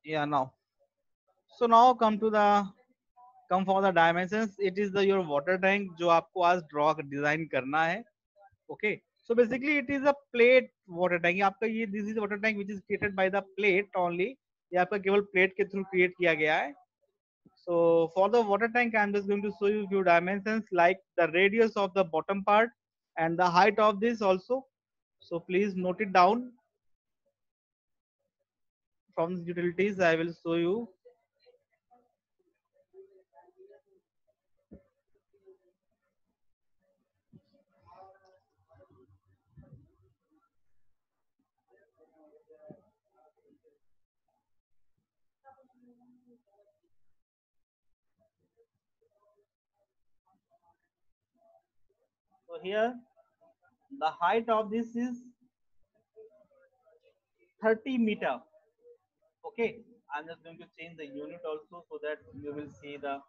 Yeah, now. So now come for the dimensions. It is the your water tank जो आपको आज draw design करना है. Okay. So basically it is a plate water tank. ये आपका ये this is water tank which is created by the plate only. ये आपका केवल plate के through create किया गया है. So for the water tank, I'm just going to show you few dimensions like the radius of the bottom part and the height of this also. So please note it down. From the utilities, I will show you. So here, the height of this is 30 meter. Okay, I'm just going to change the unit also so that you will see the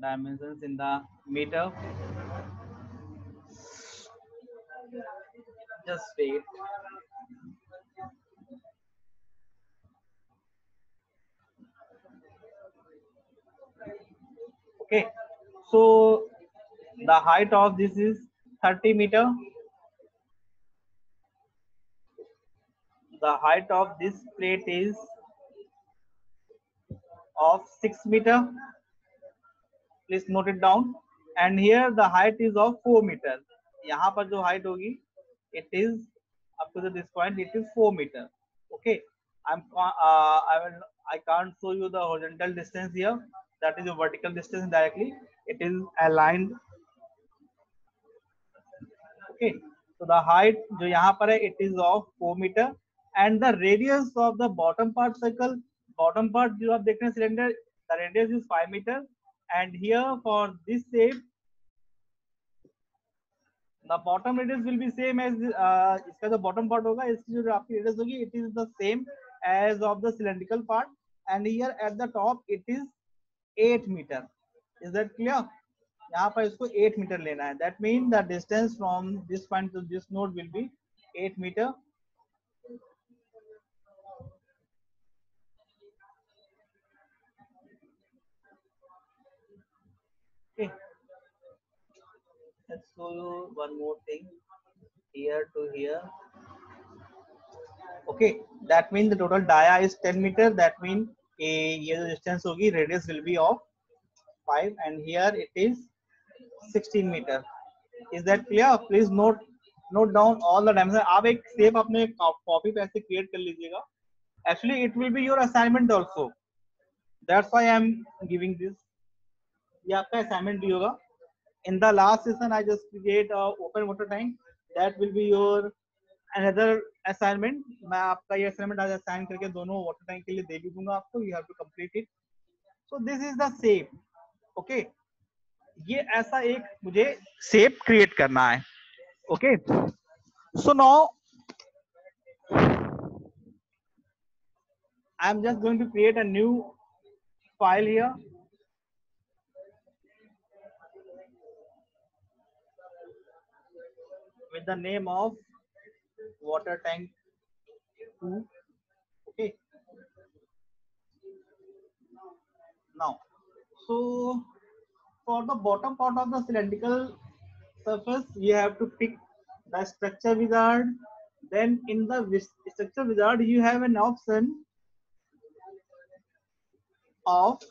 dimensions in the meter. Just wait. Okay, so the height of this is 30 meter. The height of this plate is of 6 meter. Please note it down. And here the height is of 4 meter. यहाँ पर जो height होगी, it is up to this point, it is 4 meter. Okay, I can't show you the horizontal distance here. That is your vertical distance directly. It is aligned. Okay, so the height जो यहाँ पर है, it is of 4 meter. And the radius of the bottom part circle, bottom part जो आप देख रहे हैं cylinder, the radius is 5 meter. And here for this shape, the bottom radius will be same as इसका जो bottom part होगा, इसकी जो आपकी radius होगी, it is the same as of the cylindrical part. And here at the top it is 8 meter. Is that clear? यहाँ पर इसको 8 मीटर लेना है. That means the distance from this point to this node will be 8 meter. Okay. Let's show you one more thing. Here to here. Okay. That means the total dia is 10 meter. That means ये जो distance होगी, radius will be of 5, and here it is 16 meter. Is that clear? Please note down all the dimensions. आप एक shape अपने copy पे ऐसे create कर लीजिएगा. Actually, it will be your assignment also. That's why I'm giving this. ये आपका assignment भी होगा. In the last session, I just create a open water tank. That will be your another assignment. मैं आपका ये assignment आज assign करके दोनों water tank के लिए दे भी दूंगा आपको. You have to complete it. So this is the shape. Okay. ये ऐसा एक मुझे shape create करना है. Okay. So now I'm just going to create a new file here. With the name of water tank 2. Okay. Now, so for the bottom part of the cylindrical surface, you have to pick the structure wizard. Then in the structure wizard, you have an option of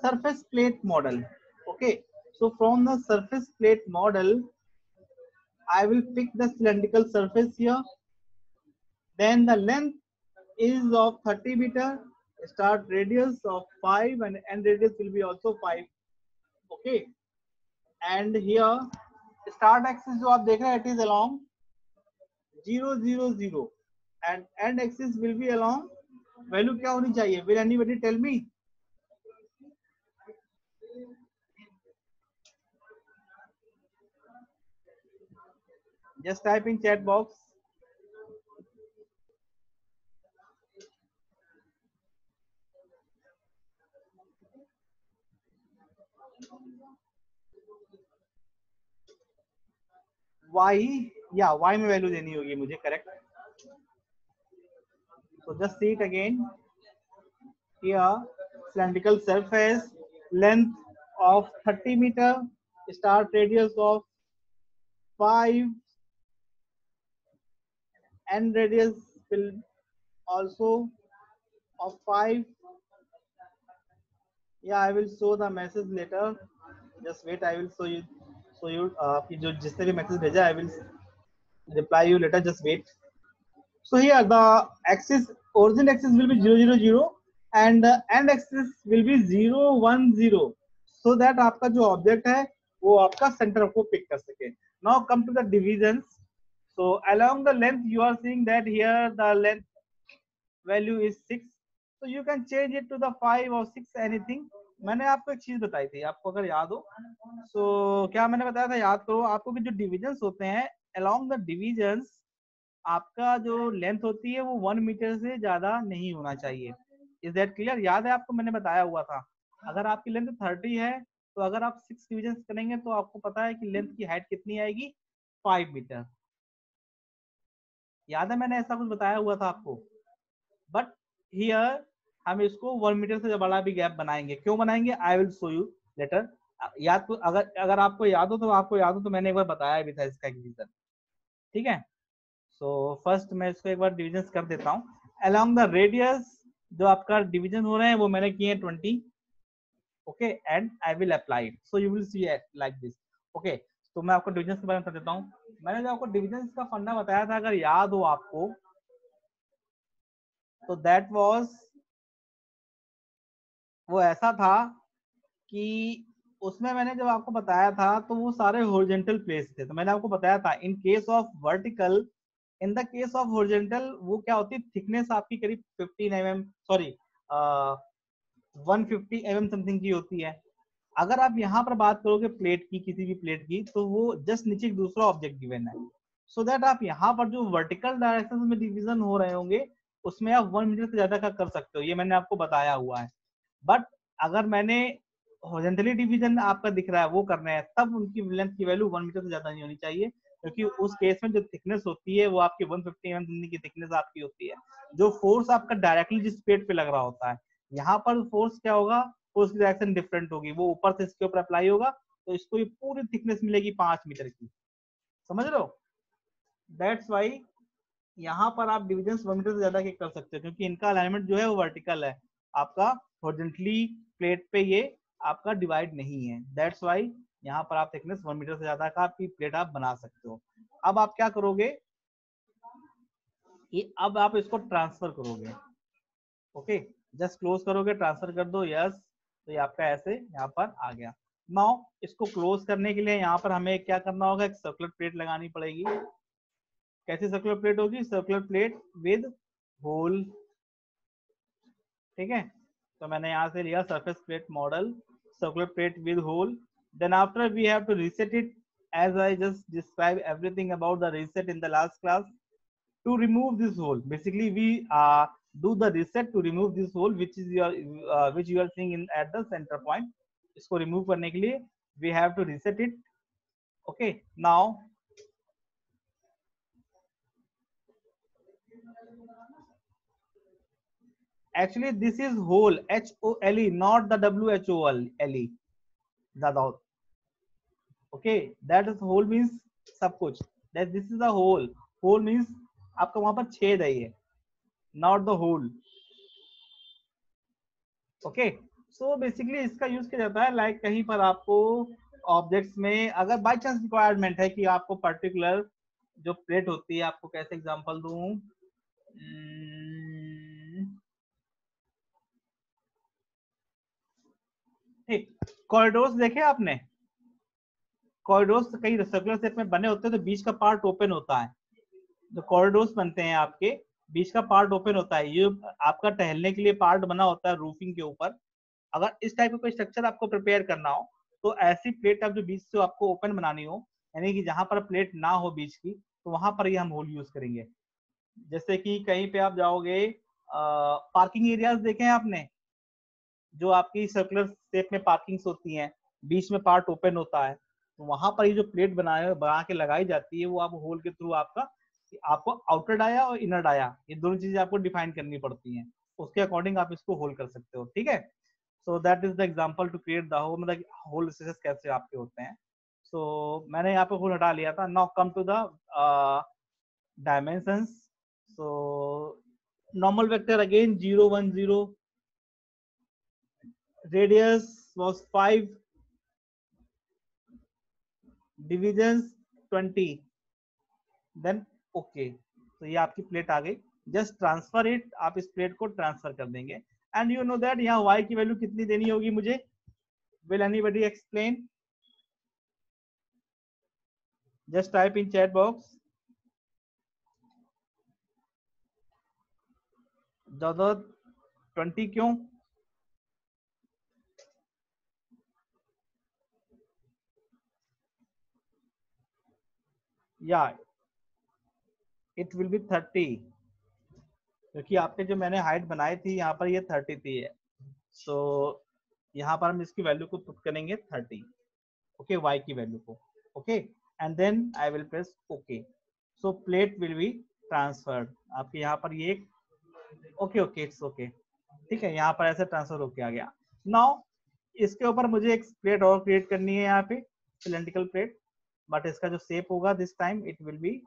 surface plate model. Okay, so from the surface plate model, I will pick the cylindrical surface here. Then the length is of 30 meter. Start radius of 5 and end radius will be also 5. Okay, and here start axis जो आप देख रहे हैं, it is along 0 0 0 and end axis will be along value क्या होनी चाहिए? Will anybody tell me? Just type in chat box. Y, yeah, Y में value देनी होगी मुझे, correct. So just see it again. here cylindrical surface, length of 30 meter, start radius of 5, end radius will also of 5. Yeah, I will show the message later. Just wait, I will show you कि जो जिसने भी message भेजा, I will reply you later. Just wait. So here the axis, origin axis will be 0 0 0 and the end axis will be 0 1 0, so that आपका जो object है वो आपका सेंटर को पिक कर सके. Now come to the divisions. So along the length you are seeing that here the length value is 6, so you can change it to the 5 or 6 anything. मैंने आपको एक चीज बताई थी, आपको अगर याद हो, so क्या मैंने बताया था, याद करो आपको कि जो डिविजन्स होते हैं, along the divisions आपका जो लेंथ होती है वो 1 मीटर से ज्यादा नहीं होना चाहिए. Is that clear? याद है आपको, मैंने बताया हुआ था. अगर आपकी लेंथ 30 है तो अगर आप 6 डिविजन करेंगे तो आपको पता है कि लेंथ की हाइट कितनी आएगी, 5 मीटर. याद है मैंने ऐसा कुछ बताया हुआ था आपको. बट हियर हम इसको 1 मीटर से बड़ा भी गैप बनाएंगे. क्यों बनाएंगे? I will show you later. याद तो अगर आपको याद हो तो मैंने एक बार बताया भी था इसका एक रीजन. ठीक है. सो फर्स्ट मैं इसको एक बार डिविजन कर देता हूँ. अलोंग द रेडियस जो आपका डिवीजन हो रहे हैं वो मैंने किए हैं 20. Okay, and I will apply it. So you will see like this. Okay, तो मैं आपको डिविजन के बारे में बता देता हूँ. मैंने जो आपको डिविजन का फंडा बताया था, अगर याद हो आपको, तो दैट वाज वो ऐसा था कि उसमें मैंने जब आपको बताया था तो वो सारे हॉरिजॉन्टल प्लेस थे. तो मैंने आपको बताया था in case of vertical, in the case of horizontal वो क्या होती है, थिकनेस आपकी करीब 15 mm, सॉरी 150 mm समथिंग की होती है. अगर आप यहाँ पर बात करोगे प्लेट की, किसी भी प्लेट की, तो वो जस्ट नीचे एक दूसरा ऑब्जेक्ट गिवन है. सो दैट आप यहाँ पर जो वर्टिकल डायरेक्शन में डिवीजन हो रहे होंगे उसमें आप 1 मीटर से ज्यादा का कर सकते हो. ये मैंने आपको बताया हुआ है. बट अगर मैंने हॉरिजॉन्टली डिवीजन आपका दिख रहा है वो करना है, तब उनकी लेंथ की वैल्यू 1 मीटर से ज्यादा नहीं होनी चाहिए, क्योंकि उस केस में जो थिकनेस होती है वो आपकी 150 mm की थिकनेस आपकी होती है. जो फोर्स आपका डायरेक्टली जिस प्लेट पे लग रहा होता है, यहाँ पर फोर्स क्या होगा, फोर्स की डायरेक्शन डिफरेंट होगी. वो ऊपर से इसके ऊपर अप्लाई होगा तो इसको ये पूरी थिकनेस मिलेगी 5 मीटर की. समझ लो. दैट्स वाई यहाँ पर आप डिविजन 1 मीटर से ज्यादा के कर सकते हो, क्योंकि इनका अलाइनमेंट जो है वो वर्टिकल है. आपका हॉरिजॉन्टली प्लेट पे ये आपका डिवाइड नहीं है. दैट्स वाई यहाँ पर आप थिकनेस 1 मीटर से ज्यादा का आपकी प्लेट आप बना सकते हो. अब आप क्या करोगे, ये अब आप इसको ट्रांसफर करोगे. ओके, जस्ट क्लोज करोगे, ट्रांसफर कर दो. यस, तो ये आपका ऐसे यहाँ पर आ गया. नाउ इसको क्लोज करने के लिए यहाँ पर हमें क्या करना होगा, एक सर्कुलर प्लेट लगानी पड़ेगी. कैसी सर्कुलर प्लेट होगी? Circular plate with hole. ठीक है, तो मैंने यहाँ से लिया surface plate model, circular plate with hole. Then after we have to reset it as I just described everything about the reset in the last class. To remove this hole, basically we do the reset to remove this hole which is which you are seeing in at the center point. इसको remove करने के लिए we have to reset it. Okay, now actually this is hole, HOLE, not the WHOLE. ज़्यादा. Okay, that is hole means सब कुछ. That this is a hole. Hole means आपका वहां पर छेद है ये, not the hole. Okay, so basically इसका यूज किया जाता है लाइक कहीं पर आपको ऑब्जेक्ट्स में अगर बाय चांस रिक्वायरमेंट है कि आपको पर्टिकुलर जो प्लेट होती है, आपको कैसे एग्जांपल दूं, ठीक, कॉरिडोर्स देखे आपने? कॉरिडोर्स कई सर्कुलर शेप में बने होते हैं तो बीच का पार्ट ओपन होता है. जो कॉरिडोर्स बनते हैं आपके, बीच का पार्ट ओपन होता है. ये आपका टहलने के लिए पार्ट बना होता है रूफिंग के ऊपर. अगर इस टाइप का कोई स्ट्रक्चर आपको प्रिपेयर करना हो तो ऐसी प्लेट आप जो बीच से आपको ओपन बनानी हो, यानी कि जहां पर प्लेट ना हो बीच की, तो वहां पर ही हम होल यूज करेंगे. जैसे कि कहीं पे आप जाओगे, पार्किंग एरियाज देखे हैं आपने, जो आपकी सर्कुलर शेप में पार्किंग्स होती हैं, बीच में पार्ट ओपन होता है, तो वहां पर ये जो प्लेट बना के लगाई जाती है वो आप होल के थ्रू आपको आउटर डाया और इनर डाया, ये दोनों चीजें आपको डिफाइन करनी पड़ती हैं. उसके अकॉर्डिंग आप इसको होल्ड कर सकते हो, ठीक है। So that is the example to create the hole, मतलब होल स्टिचेस कैसे आपके होते हैं। सो मैंने यहाँ पे होल हटा लिया था। Now come to the dimensions. So normal vector again 0 1 0, radius was 5, divisions 20, then okay। तो ये आपकी प्लेट आ गई, जस्ट ट्रांसफर इट, आप इस प्लेट को ट्रांसफर कर देंगे। एंड यू नो दैट यहाँ y की वैल्यू कितनी देनी होगी मुझे, will anybody explain, just type in chat box. ज्यादा 20 क्यों? या इट विल बी 30, क्योंकि आपने जो मैंने हाइट बनाई थी यहाँ पर ये 30 थी है। सो यहाँ पर हम इसकी वैल्यू को पुट करेंगे 30, ओके, y की वैल्यू को, okay, and then I will press okay. So plate will be transferred, आपके यहाँ पर ये, ओके ओके इट्स ओके, ठीक है, यहाँ पर ऐसे ट्रांसफर होके आ गया। नाउ इसके ऊपर मुझे एक प्लेट और क्रिएट करनी है यहाँ पे, सिलेंड्रिकल प्लेट, बट इसका जो शेप होगा this time it will B,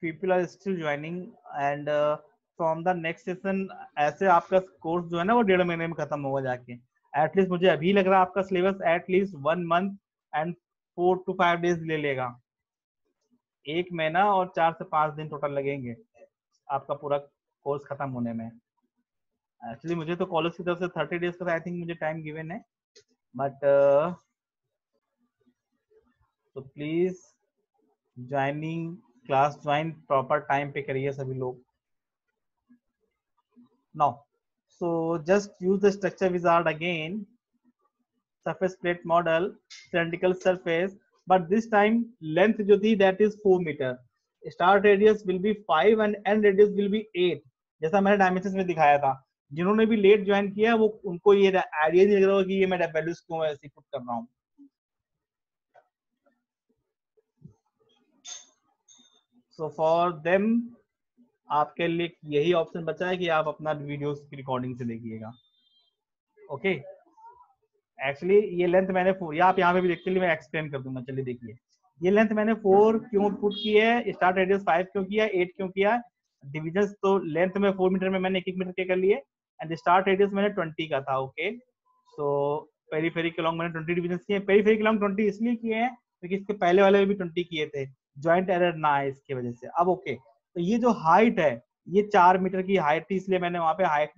people are still joining and from the next session, ऐसे आपका कोर्स जो है ना वो 1.5 महीने में खत्म होगा जाके। एटलीस्ट मुझे अभी लग रहा है आपका syllabus at least 1 month and 4 to 5 days ले लेगा, 1 महीना और 4 से 5 दिन टोटल लगेंगे आपका पूरा कोर्स खत्म होने में। एक्चुअली मुझे तो कॉलेज की तरफ से 30 डेज का आई थिंक मुझे टाइम गिवन है, बट तो please joining class join proper time पे करिए सभी लोग। Now, so just use the structure wizard again, surface plate model, cylindrical surface, but this time length जो थी that is 4 meter, start radius will be 5 and end radius will be 8, जैसा मैंने dimensions में दिखाया था। जिन्होंने भी लेट ज्वाइन किया वो उनको ये आइडिया नहीं लग रहा होगा कि ये मैं वैल्यूज क्यों ऐसे पुट कर रहा हूँ। So for them आपके लिए यही ऑप्शन बचा है कि आप अपना वीडियोस की रिकॉर्डिंग से देखिएगा, ओके। एक्चुअली ये लेंथ मैंने आप यहाँ पे भी देखते लिए मैं एक्सप्लेन कर दूंगा। चलिए देखिए, ये लेंथ मैंने 4 क्यों पुट की है, स्टार्ट रेडियस 5 क्यों किया, 8 क्यों किया, डिविजन तो लेंथ में 4 मीटर में मैंने 1 मीटर के कर लिए, एंड स्टार्ट रेडियस मैंने 20 का था, ओके। सो पेरीफेरी के लॉन्ग मैंने 20 डिविजन किए, पेरीफेरी के लॉन्ग 20 इसलिए किए हैं क्योंकि इसके पहले वाले भी 20 किए थे, ज्वाइंट एरर ना है इसकी वजह से। अब ओके, तो ये जो हाइट है ये 4 मीटर की हाइट थी, इसलिए मैंने वहां पे हाइट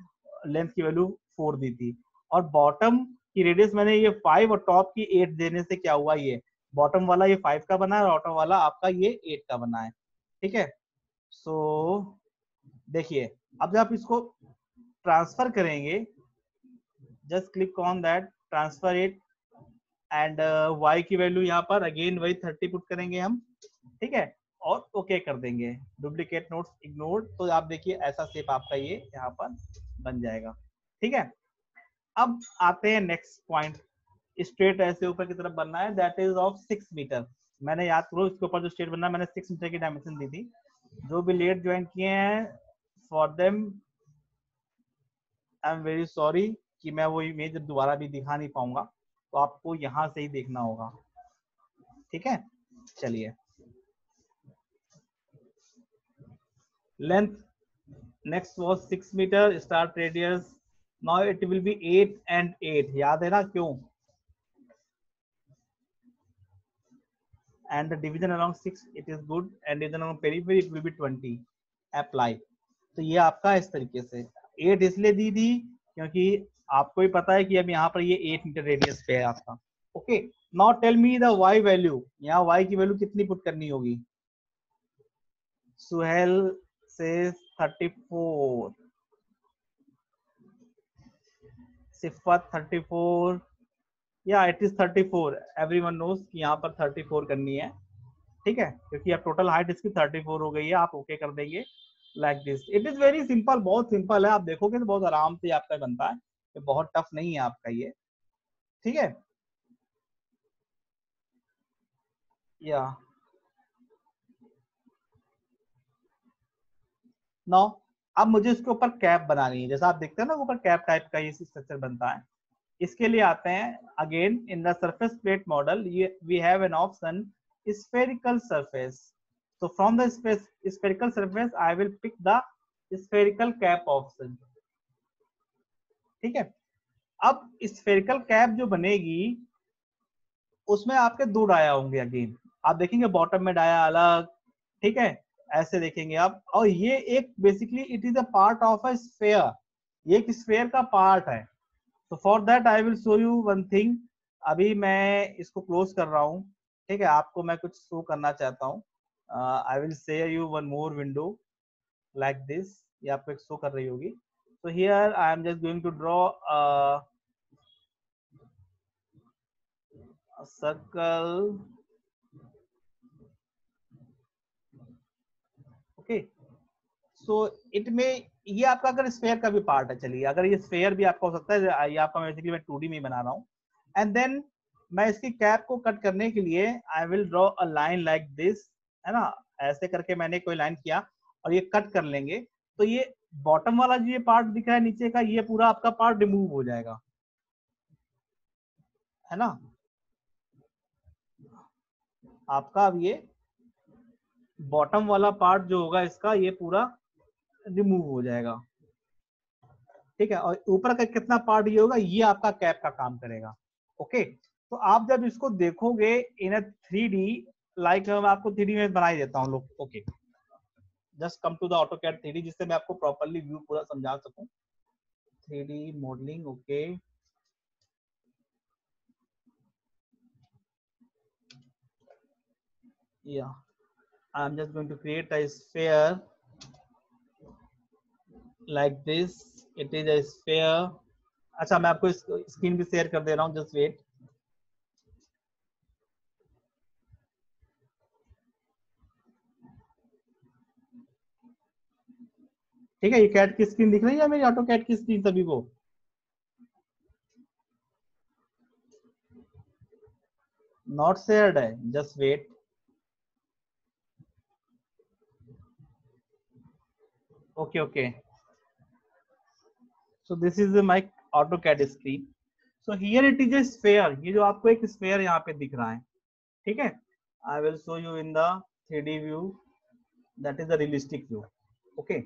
लेंथ की वैल्यू 4 दी थी, और बॉटम की रेडियस मैंने ये 5 और टॉप की 8 देने से क्या हुआ, ये बॉटम वाला ये 5 का बना है और बॉटम वाला आपका ये 8 का बना है, ठीक है। सो देखिए, अब जब आप इसको ट्रांसफर करेंगे, just click on that transfer it, and y की वैल्यू यहाँ पर अगेन वही 30 पुट करेंगे हम, ठीक है, और ओके कर देंगे, डुप्लीकेट नोट्स इग्नोर। तो आप देखिए ऐसा शेप आपका ये यहाँ पर बन जाएगा, ठीक है। अब आते हैं नेक्स्ट पॉइंट, स्ट्रेट ऐसे ऊपर की तरफ बनना है, दैट इज ऑफ 6 मीटर। मैंने याद करो इसके ऊपर जो स्ट्रेट बनना है मैंने 6 मीटर की डायमेंशन दी थी। जो भी लेट ज्वाइन किए हैं for them I am very sorry कि मैं वो इमेज दोबारा भी दिखा नहीं पाऊंगा, तो आपको यहाँ से ही देखना होगा, ठीक है। चलिए, length next was 6 meter, start radius, now it will be 8 and 8, याद है ना क्यों, and the division along 6 it is good, and division along periphery it will be 20, apply। तो ये आपका इस तरीके से 8 इसलिए दी थी क्योंकि आपको भी पता है कि अब यहाँ पर ये 8 मीटर रेडियस पे है आपका, okay. Now tell me the y value, यहाँ y की वैल्यू कितनी पुट करनी होगी, सुहेल से 34, सिफत 34, या इट इज 34, एवरीवन नोस कि यहाँ पर 34 करनी है, ठीक है, क्योंकि अब टोटल हाइट इसकी 34 हो गई है। आप ओके कर देंगे like this, it is very simple, बहुत सिंपल है, आप देखोगे तो बहुत आराम से आपका बनता है, ये बहुत टफ नहीं है आपका ये, ठीक है। या नाउ अब मुझे इसके ऊपर कैप बनानी है, जैसा आप देखते हैं ना ऊपर कैप टाइप का ये स्ट्रक्चर बनता है। इसके लिए आते हैं again in the surface plate model, we have an option spherical surface. So from the spherical surface I will pick the spherical cap option. ठीक है, अब spherical cap जो बनेगी उसमें आपके दो डाया होंगे। अगेन आप देखेंगे बॉटम में डाया अलग, ठीक है, ऐसे देखेंगे आप। और ये एक basically it is a part of a sphere, ये एक स्फेयर का पार्ट है। तो for that I will show you one thing. अभी मैं इसको क्लोज कर रहा हूँ, ठीक है, आपको मैं कुछ शो करना चाहता हूँ। I will share you one more window like this, ये आपको एक शो कर रही होगी। so here I am just going to draw a circle, okay, so it may, ये आपका अगर स्फेयर का भी पार्ट है, चलिए अगर ये स्फेयर भी आपका हो सकता है, ये आपका बेसिकली मैं 2D में बना रहा हूँ। एंड देन मैं इसकी कैप को कट करने के लिए I will draw a line like this, है ना, ऐसे करके मैंने कोई लाइन किया और ये कट कर लेंगे। तो ये बॉटम वाला जो ये पार्ट दिख रहा है नीचे का, ये पूरा आपका पार्ट रिमूव हो जाएगा, है ना। आपका अब ये बॉटम वाला पार्ट जो होगा इसका, ये पूरा रिमूव हो जाएगा, ठीक है। और ऊपर का कितना पार्ट ये होगा, ये आपका कैप का काम करेगा। ओके, तो आप जब इसको देखोगे इन अ 3D, लाइक मैं आपको 3D में बना ही देता हूँ लोग। Okay, just come to the AutoCAD 3D, जिससे मैं आपको प्रॉपर्ली व्यू पूरा समझा सकूं। 3D modelling, okay, yeah, I'm just going to create a sphere like this. It is a sphere. अच्छा, मैं आपको स्क्रीन भी शेयर कर दे रहा हूँ, जस्ट वेट। ठीक है, ये कैट की स्क्रीन दिख रही है मेरी, AutoCAD की स्क्रीन सभी को? नॉट शेयर्ड है, just wait. Okay okay, so this is my AutoCAD screen. So here it is a sphere, ये जो आपको एक स्फेयर यहाँ पे दिख रहा है, ठीक है। I will show you in the 3D view, that is the realistic view. Okay,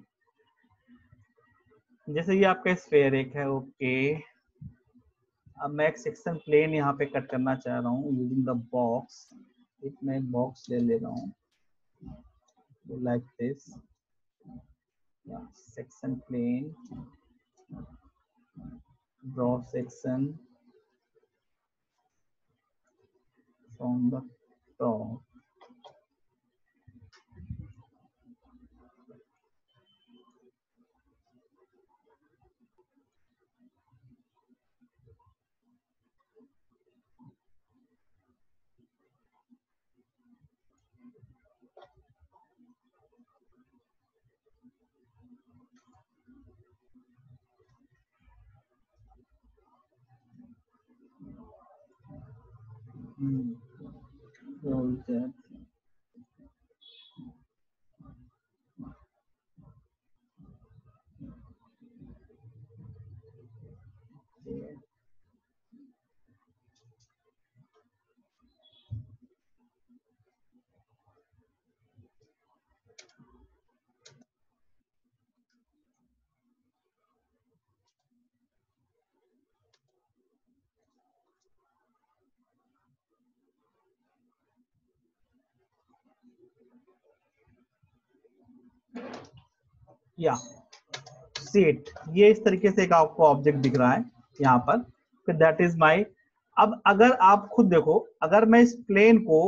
जैसे ये आपका स्फेयर एक है, ओके। अब मैं एक सेक्शन प्लेन यहाँ पे कट करना चाह रहा हूँ यूजिंग द बॉक्स। एक मैं एक बॉक्स ले रहा हूँ like this, section plane, draw section from the top. roll that. या सीट, ये इस तरीके से एक आपको ऑब्जेक्ट दिख रहा है यहाँ पर, दैट इज माई। अब अगर आप खुद देखो, अगर मैं इस प्लेन को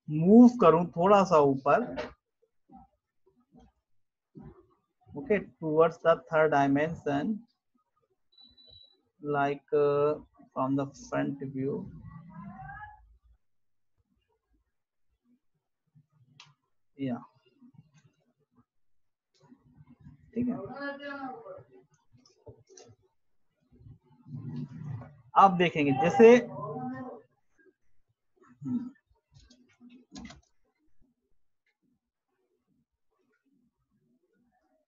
मूव करूं थोड़ा सा ऊपर, okay, towards the third dimension, like from the front view, yeah, ठीक है। आप देखेंगे जैसे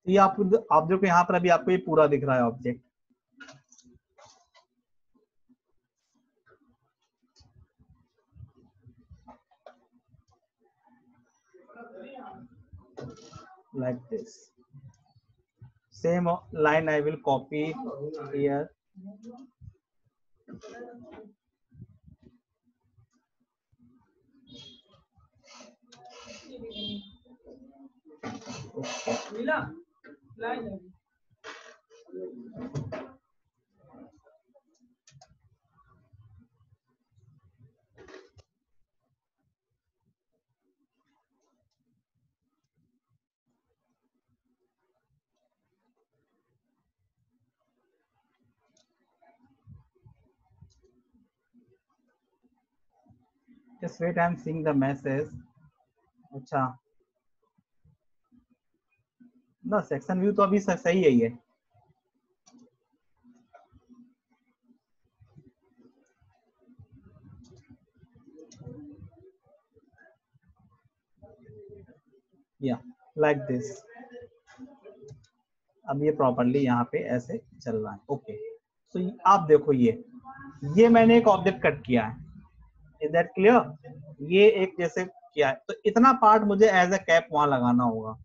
ये आप देखो यहाँ पर अभी आपको ये पूरा दिख रहा है object. like this, same line I will copy here. Just wait, I am seeing the message. अच्छा ना, सेक्शन व्यू तो अभी सही है ये। या लाइक दिस, अब ये प्रॉपर्ली यहाँ पे ऐसे चल रहा है। ओके, तो आप देखो ये मैंने एक ऑब्जेक्ट कट किया है, इज दैट क्लियर? ये एक जैसे किया है, तो इतना पार्ट मुझे एज अ कैप वहां लगाना होगा।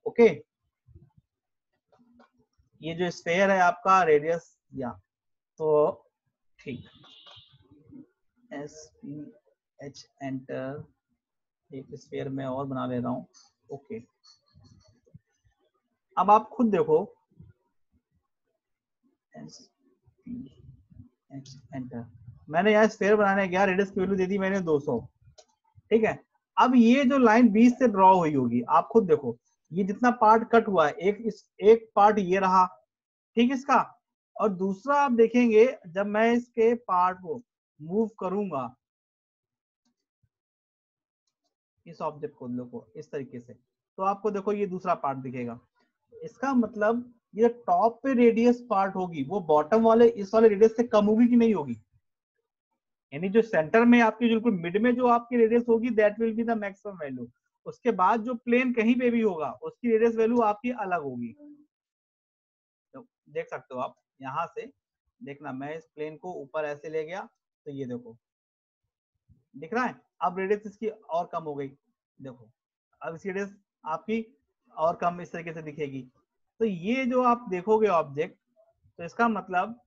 ओके, ये जो स्फेयर है आपका रेडियस, या तो ठीक, SPH एंटर, एक स्फेयर में और बना ले रहा हूँ। ओके, अब आप खुद देखो, SPH एंटर, मैंने यहाँ स्फेयर बनाने गया, रेडियस की वैल्यू दे दी मैंने 200। ठीक है, अब ये जो लाइन बीच से ड्रॉ हुई होगी, आप खुद देखो ये जितना पार्ट कट हुआ है, एक पार्ट ये रहा, ठीक इसका, और दूसरा आप देखेंगे जब मैं इसके पार्ट को मूव करूंगा, इस ऑब्जेक्ट को देखो इस तरीके से, तो आपको देखो ये दूसरा पार्ट दिखेगा। इसका मतलब ये टॉप पे रेडियस पार्ट होगी वो बॉटम वाले इस वाले रेडियस से कम होगी कि नहीं होगी? यानी जो सेंटर में आपकी बिल्कुल मिड में जो आपकी रेडियस होगी that will be the maximum value. उसके बाद जो प्लेन कहीं पे भी होगा उसकी रेडियस वैल्यू आपकी अलग होगी। तो देख सकते हो आप यहां से देखना, मैं इस प्लेन को ऊपर ऐसे ले गया तो ये देखो दिख रहा है, अब रेडियस इसकी और कम हो गई, देखो अब इसकी रेडियस आपकी और कम इस तरीके से दिखेगी। तो ये जो आप देखोगे ऑब्जेक्ट, तो इसका मतलब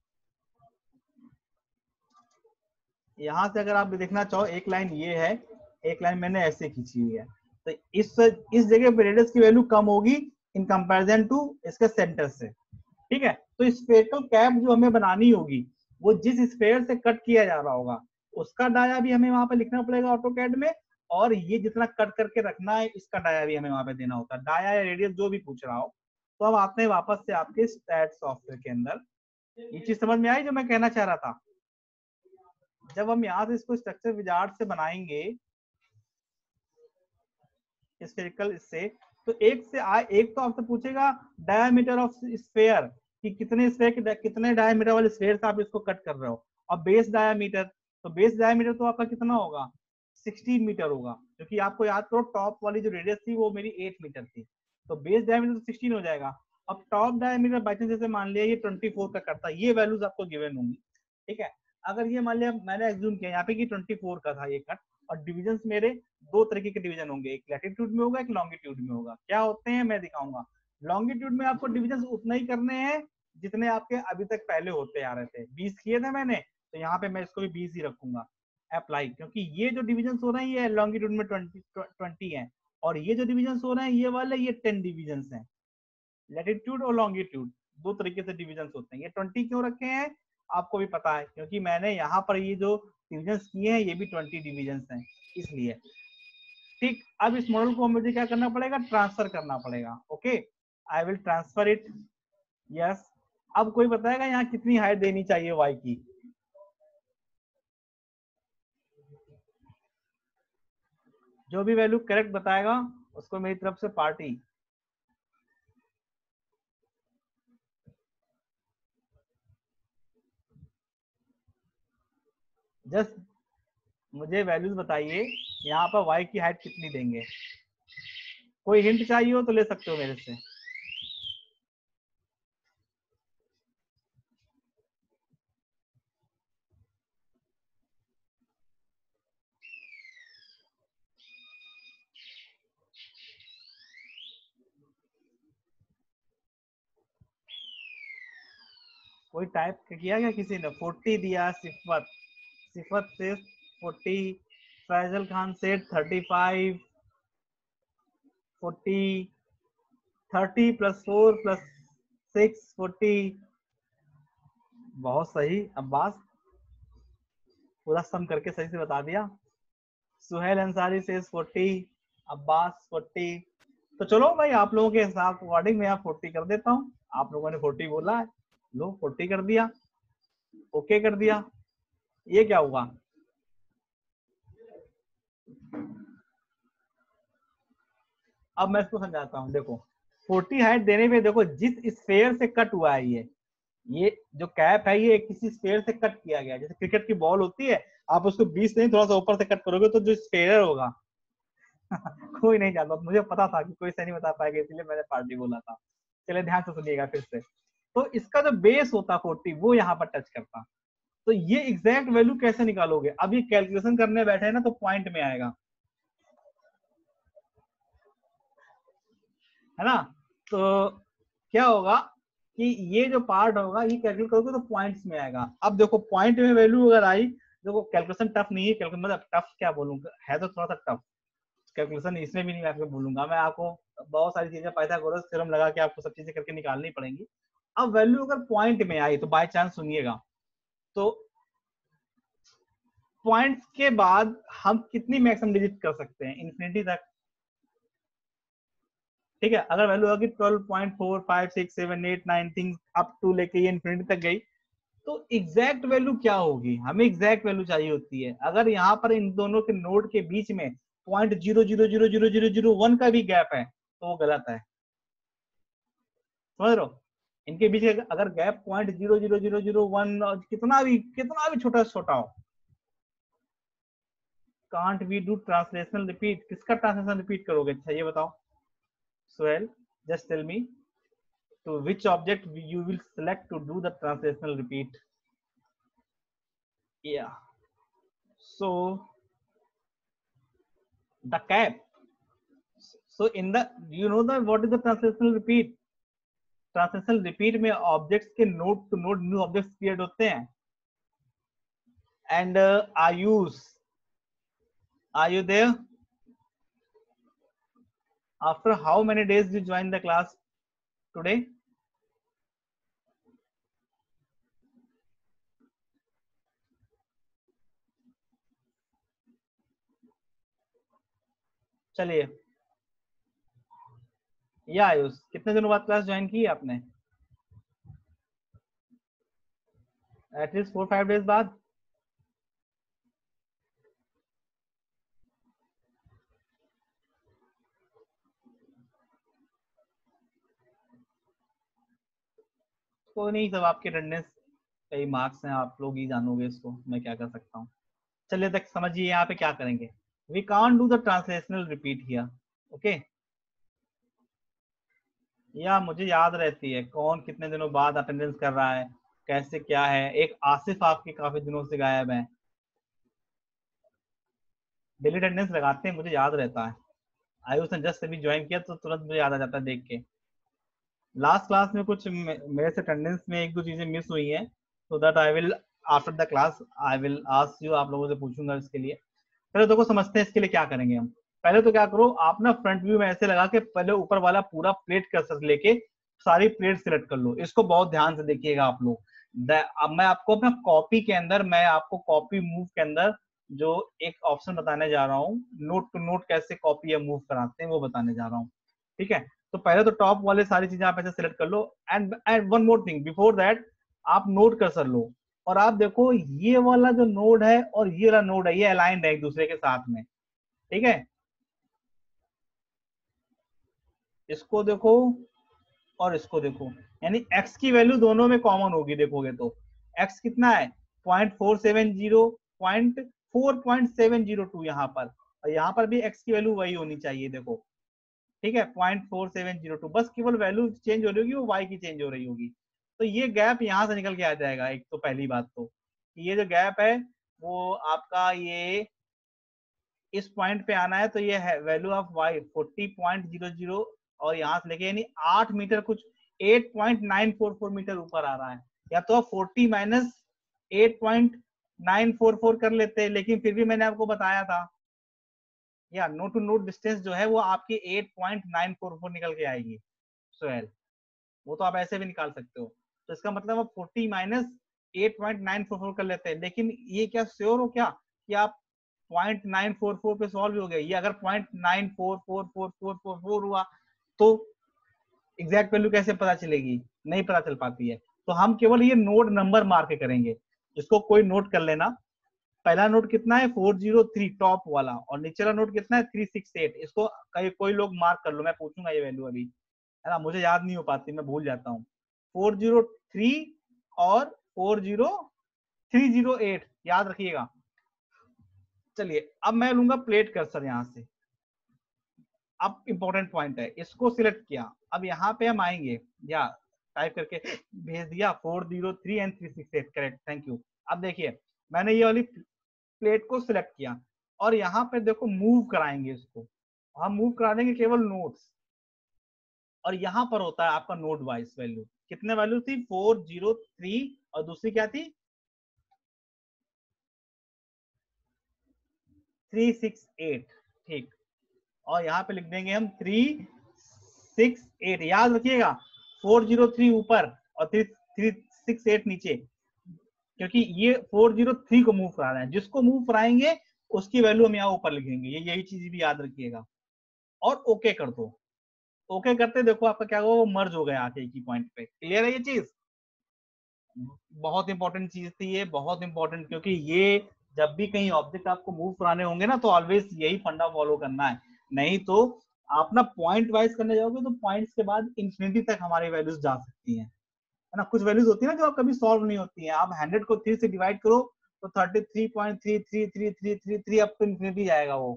यहां से अगर आप देखना चाहो, एक लाइन ये है, एक लाइन मैंने ऐसे खींची हुई है, तो इस जगह पे रेडियस की वैल्यू कम होगी इन कंपैरिजन टू इसके सेंटर से। ठीक है, तो स्फेरिकल कैप जो हमें बनानी होगी वो जिस स्फेयर से कट किया जा रहा होगा उसका डाया भी हमें वहां पे लिखना पड़ेगा ऑटोकैड में, और ये जितना कट करके रखना है इसका डाया भी हमें वहां पे देना होता है, डाया या रेडियस जो भी पूछ रहा हो। तो अब आते हैं वापस से आपके स्टैट सॉफ्टवेयर के अंदर। ये चीज समझ में आई जो मैं कहना चाह रहा था? जब हम यहाँ से इसको स्ट्रक्चर विजार्ड से बनाएंगे स्फेरिकल इससे, तो एक तो आपसे पूछेगा डायमीटर ऑफ स्फेयर, कि कितने स्फेयर के कितने डायमीटर वाले स्फेयर से आप इसको कट कर रहे हो, और बेस डायमीटर, तो बेस डायमीटर तो आपका कितना होगा? 16 मीटर होगा, क्योंकि आपको याद करो टॉप वाली जो रेडियस थी वो मेरी 8 मीटर थी, तो बेस डायमीटर तो 16 हो जाएगा। अब टॉप डायमीटर बाई चांस जैसे मान लिया ये 24 का करता है, ये वैल्यूज आपको गिवन होंगी। ठीक है, अगर ये मान लिया मैंने एज्यूम किया यहाँ पे कि 24 का था ये कट, और डिविजन मेरे दो तरीके के डिवीजन होंगे, एक लैटिट्यूड में होगा एक लॉन्गिट्यूड में होगा। क्या होते हैं मैं दिखाऊंगा। लॉन्गिट्यूड में आपको डिविजन उतना ही करने हैं जितने आपके अभी तक पहले होते आ रहे थे, 20 किए थे मैंने, तो यहाँ पे मैं इसको भी 20 ही रखूंगा अप्लाई, क्योंकि ये जो डिविजन हो रहे हैं ये लॉन्गिट्यूड में 20 है, और ये जो डिविजन हो रहे हैं ये वाले ये 10 डिविजन है। लैटिट्यूड और लॉन्गिट्यूड दो तरीके से डिविजन होते हैं। ये 20 क्यों रखे हैं आपको भी पता है, क्योंकि मैंने यहाँ पर ये जो डिविजन किए हैं ये भी 20 डिविजन हैं, इसलिए। ठीक, अब इस मॉडल को मुझे क्या करना पड़ेगा? ट्रांसफर करना पड़ेगा। Okay, I will transfer it. Yes, अब कोई बताएगा यहाँ कितनी हाइट देनी चाहिए वाई की? जो भी वैल्यू करेक्ट बताएगा उसको मेरी तरफ से पार्टी। जस्ट मुझे वैल्यूज बताइए यहाँ पर वाई की हाइट कितनी देंगे। कोई हिंट चाहिए हो तो ले सकते हो मेरे से। कोई टाइप किया क्या किसी ने? 40 दिया सिफत, सिफत से 40, फैजल खान से 35, 40, 30 + 4 + 6 40। बहुत सही अब्बास, पूरा सम करके सही से बता दिया। सुहेल अंसारी से 40, अब्बास 40। तो चलो भाई आप लोगों के हिसाब अकॉर्डिंग मैं 40 कर देता हूँ। आप लोगों ने 40 बोला है, लो 40 कर दिया, ओके कर दिया। ये क्या हुआ? अब मैं इसको समझाता हूँ। देखो 40 हाइट देने पे देखो जिस स्फेयर से कट हुआ है ये जो कैप है ये किसी स्फेयर से कट किया गया। जैसे क्रिकेट की बॉल होती है, आप उसको 20 नहीं थोड़ा सा ऊपर से कट करोगे तो जो स्फेयर होगा कोई नहीं जानता, मुझे पता था कि कोई सही नहीं बता पाएगा, इसलिए मैंने पार्टी बोला था। चलिए ध्यान से सुनिएगा फिर से। तो इसका जो बेस होता 40 वो यहाँ पर टच करता। तो ये एग्जैक्ट वैल्यू कैसे निकालोगे? अब ये कैलकुलेशन करने बैठे हैं ना तो पॉइंट में आएगा, है ना? तो क्या होगा कि ये जो पार्ट होगा ये कैलकुलेट करोगे तो पॉइंट्स में आएगा। अब देखो पॉइंट में वैल्यू अगर आई, देखो कैलकुलेशन टफ नहीं है, कैलकुलेशन मतलब टफ क्या बोलूंगा, है तो थोड़ा सा टफ कैलकुलेशन, इसमें भी नहीं मैं आपको बोलूंगा, मैं आपको बहुत सारी चीजें पाइथागोरस थ्योरम लगा के आपको सब चीजें करके निकालनी पड़ेंगी। अब वैल्यू अगर पॉइंट में आई तो बाय चांस सुनिएगा, तो पॉइंट्स के बाद हम कितनी मैक्सिमम डिजिट कर सकते हैं? इन्फिनिटी तक। ठीक है, अगर वैल्यू होगी 12.4 5 6 7 8 9 थिंग्स अप टू लेके ये इन्फिनिटी तक गई, तो एग्जैक्ट वैल्यू क्या होगी? हमें एग्जैक्ट वैल्यू चाहिए होती है। अगर यहाँ पर इन दोनों के नोड के बीच में 0.00000001 का भी गैप है तो वो गलत है। समझ रहे हो? इनके बीच अगर गैप 0.00001 कितना भी छोटा छोटा हो, can't we do translational repeat? किसका ट्रांसलेशन रिपीट करोगे? अच्छा ये बताओ Sohail, just tell me to which object you will select to do the translational repeat. Yeah, so the cap. So in the, you know the what is the translational repeat? Translational repeat में objects के node to node new objects create होते हैं। And are you there? After how many days you join the class today? चलिए, या आयुष कितने दिनों बाद class join की आपने? एटलीस्ट 4-5 डेज बाद। कोई नहीं, सब आपके अटेंडेंस कई मार्क्स हैं, आप लोग ही जानोगे इसको, मैं क्या कर सकता हूँ। चलिए तक समझिए यहाँ पे क्या करेंगे। We can't do the translational repeat here, okay? या मुझे याद रहती है कौन कितने दिनों बाद अटेंडेंस कर रहा है, कैसे क्या है। एक आसिफ आपके काफी दिनों से गायब है, डेली अटेंडेंस लगाते हैं, मुझे याद रहता है। आयुष ने जस्ट अभी ज्वाइन किया तो तुरंत मुझे याद आ जाता है देख के। लास्ट क्लास में कुछ मेरे से अटेंडेंस में एक दो चीजें मिस हुई हैं, so that I will after the class I will ask you, आप लोगों से पूछूंगा इसके लिए। पहले देखो समझते हैं इसके लिए क्या करेंगे हम। पहले तो क्या करो आप ना फ्रंट व्यू में ऐसे लगा के पहले ऊपर वाला पूरा प्लेट कर्सर लेके सारी प्लेट सिलेक्ट कर लो। इसको बहुत ध्यान से देखिएगा आप लोग। अब मैं आपको अपना कॉपी के अंदर, मैं आपको कॉपी मूव के अंदर जो एक ऑप्शन बताने जा रहा हूँ, नोट टू नोट कैसे कॉपी या मूव कराते हैं वो बताने जा रहा हूँ। ठीक है, तो पहले तो टॉप वाले सारी चीजें आप ऐसे सिलेक्ट कर लो। And one more thing before that, आप नोट कर्सर लो और आप देखो ये वाला जो नोड है और ये वाला नोड है ये अलाइंड है एक दूसरे के साथ में। ठीक है, इसको देखो और इसको देखो, यानी x की वैल्यू दोनों में कॉमन होगी। देखोगे तो x कितना है? 0.470, 4.702 यहाँ पर, और यहाँ पर भी x की वैल्यू वही होनी चाहिए। देखो ठीक है, 0.4702, बस केवल वैल्यू चेंज हो रही होगी, वो y की चेंज हो रही होगी। तो ये गैप यहाँ से निकल के आ जाएगा। एक तो पहली बात तो ये जो गैप है वो आपका ये इस पॉइंट पे आना है, तो ये है वैल्यू ऑफ y 40.00 और यहाँ से लेके यानी 8 मीटर कुछ 8.944 मीटर ऊपर आ रहा है। या तो आप 40 माइनस 8.944 कर लेते हैं, लेकिन फिर भी मैंने आपको बताया था या नोड टू नोड डिस्टेंस जो है वो आपकी 8.944 निकल के आएगी सोहेल, वो तो आप ऐसे भी निकाल सकते हो। तो इसका मतलब आप 40 माइनस 8.944 कर लेते हैं, लेकिन ये क्या श्योर हो क्या कि आप 0.944 पे सॉल्व हो गए? ये अगर 0.944444 हुआ तो एग्जैक्ट वैल्यू कैसे पता चलेगी? नहीं पता चल पाती है। तो हम केवल ये नोड नंबर मार्क करेंगे, इसको कोई नोट कर लेना। पहला नोट कितना है 403 टॉप वाला, और नीचे वाला नोट कितना है 368। इसको कोई लोग मार्क कर लो, मैं पूछूंगा ये वैल्यू अभी, है ना, मुझे याद नहीं हो पाती, मैं भूल जाता हूँ। 403 और 40308 याद रखिएगा। चलिए अब मैं लूंगा प्लेट कर्सर यहां से। अब इंपॉर्टेंट पॉइंट है, इसको सिलेक्ट किया, अब यहाँ पे हम आएंगे या टाइप करके भेज दिया 403 एंड 368, करेक्ट, थैंक यू। अब देखिए मैंने ये वाली प्लेट को सिलेक्ट किया और यहाँ पे देखो मूव कराएंगे इसको, हम मूव करा देंगे केवल नोड्स, और यहाँ पर होता है आपका नोड वाइज वैल्यू। कितने वैल्यू थी 403 और दूसरी क्या थी 368, ठीक। और यहाँ पे लिख देंगे हम 368, याद रखिएगा 403 ऊपर और 368 नीचे, क्योंकि ये 403 को मूव करा रहे हैं, जिसको मूव कराएंगे उसकी वैल्यू हम यहाँ ऊपर लिखेंगे, ये यही चीज भी याद रखिएगा। और ओके कर दो, ओके करते देखो आपका क्या होगा, वो मर्ज हो गया आके एक ही पॉइंट पे। क्लियर है ये चीज? बहुत इंपॉर्टेंट चीज थी ये, बहुत इंपॉर्टेंट, क्योंकि ये जब भी कहीं ऑब्जेक्ट आपको मूव कराने होंगे ना तो ऑलवेज यही फंडा फॉलो करना है, नहीं तो आप ना पॉइंट वाइज करने जाओगे तो पॉइंट्स के बाद इंफिनिटी तक हमारी वैल्यूज जा सकती हैं, है ना। कुछ वैल्यूज होती है ना जो कभी सॉल्व नहीं होती है। आप 100 को 3 से डिवाइड करो तो 33.33333 अप टू इंफिनिटी जाएगा वो,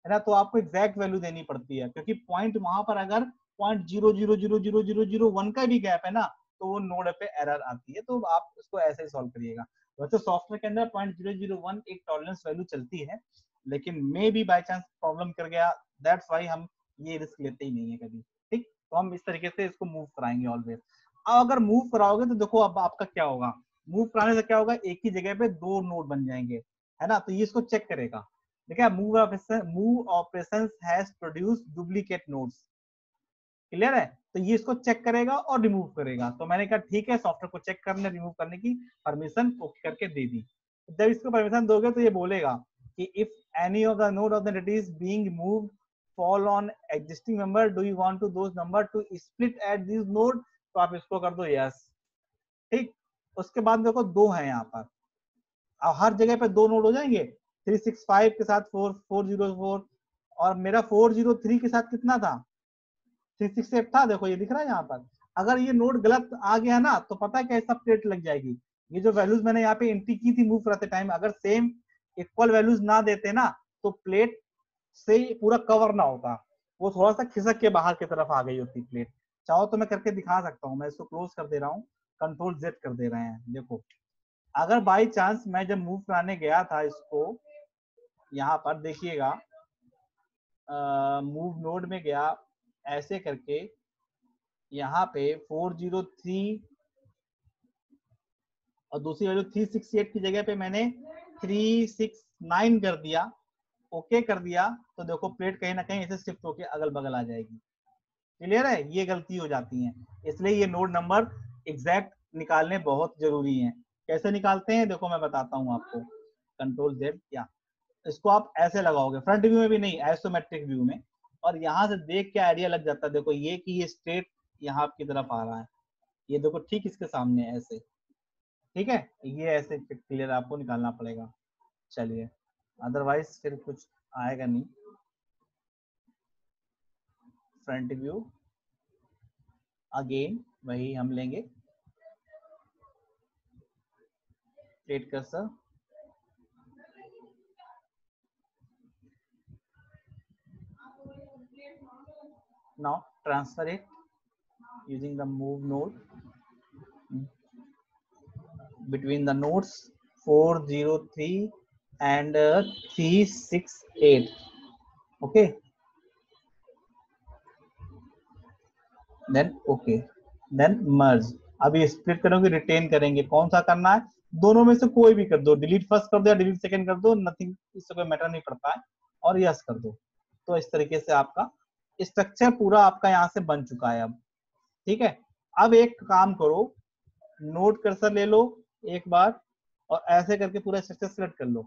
है ना। तो आपको एग्जैक्ट वैल्यू देनी पड़ती है, क्योंकि पॉइंट वहां पर अगर 0.0000001 का भी गैप है ना तो वो नोड पे एरर आती है। तो आप इसको ऐसे ही सॉल्व करिएगा। वैसे सॉफ्टवेयर के अंदर 0.001 एक टॉलरेंस वैल्यू चलती है, लेकिन मे भी बाय चांस प्रॉब्लम कर गया, दैट्स व्हाई हम ये रिस्क लेते ही नहीं है कभी, ठीक। तो हम इस तरीके से इसको मूव कराएंगे ऑलवेज। अब अगर मूव कराओगे तो देखो अब आपका क्या होगा, मूव कराने से क्या होगा, एक ही जगह पे दो नोड बन जाएंगे, है ना। तो ये इसको चेक करेगा, देखिए move operations has produced duplicate nodes, clear है। तो ये इसको चेक करेगा और रिमूव करेगा। तो मैंने कहा ठीक है, सॉफ्टवेयर को चेक करने रिमूव करने की परमिशन ओके करके दे दी। जब इसको परमिशन दोगे तो ये बोलेगा कि if any of the node of the entity is being moved fall on existing member, do you want to those number to split at this node, तो आप इसको कर दो यस, ठीक। उसके बाद देखो दो है यहाँ पर, अब हर जगह पे दो नोड हो जाएंगे, 365 के साथ 404 और मेरा 403 के साथ कितना था 368 था, देखो ये दिख रहा है यहाँ पर। अगर ये नोड गलत आ गया ना तो पता है कैसा प्लेट लग जाएगी। ये जो वैल्यूज मैंने यहाँ पे एंट्री की थी मूव करते टाइम, अगर सेम इक्वल वैल्यूज ना देते ना तो प्लेट से पूरा कवर ना होता, वो थोड़ा सा खिसक के बाहर की तरफ आ गई होती प्लेट। चाहो तो मैं करके दिखा सकता हूँ, मैं इसको क्लोज कर दे रहा हूँ, कंट्रोल जेड कर दे रहे हैं, देखो। अगर बाई चांस मैं जब मूव कराने गया था इसको, यहाँ पर देखिएगा मूव नोड में गया ऐसे करके, यहाँ पे 403 और दूसरी वैल्यू 368 की जगह पे मैंने 369 कर दिया, ओके कर दिया, तो देखो प्लेट कहीं ना कहीं ऐसे शिफ्ट होके अगल बगल आ जाएगी। क्लियर है, ये गलती हो जाती है, इसलिए ये नोड नंबर एग्जैक्ट निकालने बहुत जरूरी है। कैसे निकालते हैं देखो मैं बताता हूँ आपको, कंट्रोल जेड, या इसको आप ऐसे लगाओगे फ्रंट व्यू में भी नहीं, आइसोमेट्रिक व्यू में, और यहाँ से देख के आइडिया लग जाता है, देखो ये कि ये स्ट्रेट यहाँ आपकी तरफ आ रहा है, ये देखो ठीक इसके सामने ऐसे, ठीक है, ये ऐसे क्लियर आपको निकालना पड़ेगा। चलिए अदरवाइज फिर कुछ आएगा नहीं। फ्रंट व्यू अगेन वही हम लेंगे, plate cursor, now transfer it using the move node between the nodes 403 and 368, okay, then okay, then merge, अभी स्प्लिट करोगे, रिटेन करेंगे, कौन सा करना है, दोनों में से कोई भी कर दो, डिलीट फर्स्ट कर दो या डिलीट सेकंड कर दो, नथिंग, इससे कोई मैटर नहीं पड़ता है, और यस कर दो। तो इस तरीके से आपका स्ट्रक्चर पूरा आपका यहाँ से बन चुका है अब। ठीक है, अब एक काम करो, नोट कर्सर ले लो एक बार, और ऐसे करके पूरा स्ट्रक्चर सिलेक्ट कर लो,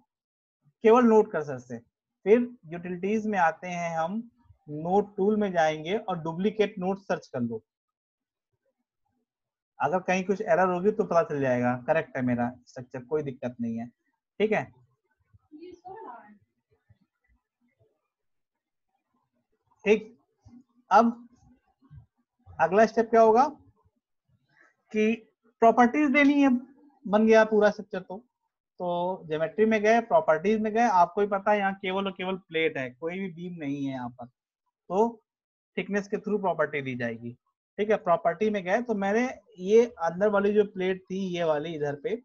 केवल नोट कर्सर से। फिर यूटिलिटीज में आते हैं हम, नोट टूल में जाएंगे और डुप्लीकेट नोट सर्च कर लो। अगर कहीं कुछ एरर होगी तो पता चल जाएगा, करेक्ट है मेरा स्ट्रक्चर, कोई दिक्कत नहीं है। ठीक है, ठीक। अब अगला स्टेप क्या होगा कि प्रॉपर्टीज देनी है, बन गया पूरा स्ट्रक्चर। तो ज्योमेट्री में गए, प्रॉपर्टीज में गए, आपको ही पता है यहाँ केवल और केवल प्लेट है, कोई भी बीम नहीं है यहाँ पर, तो थिकनेस के थ्रू प्रॉपर्टी दी जाएगी। ठीक है, प्रॉपर्टी में गए तो मैंने ये अंदर वाली जो प्लेट थी ये वाली इधर पे,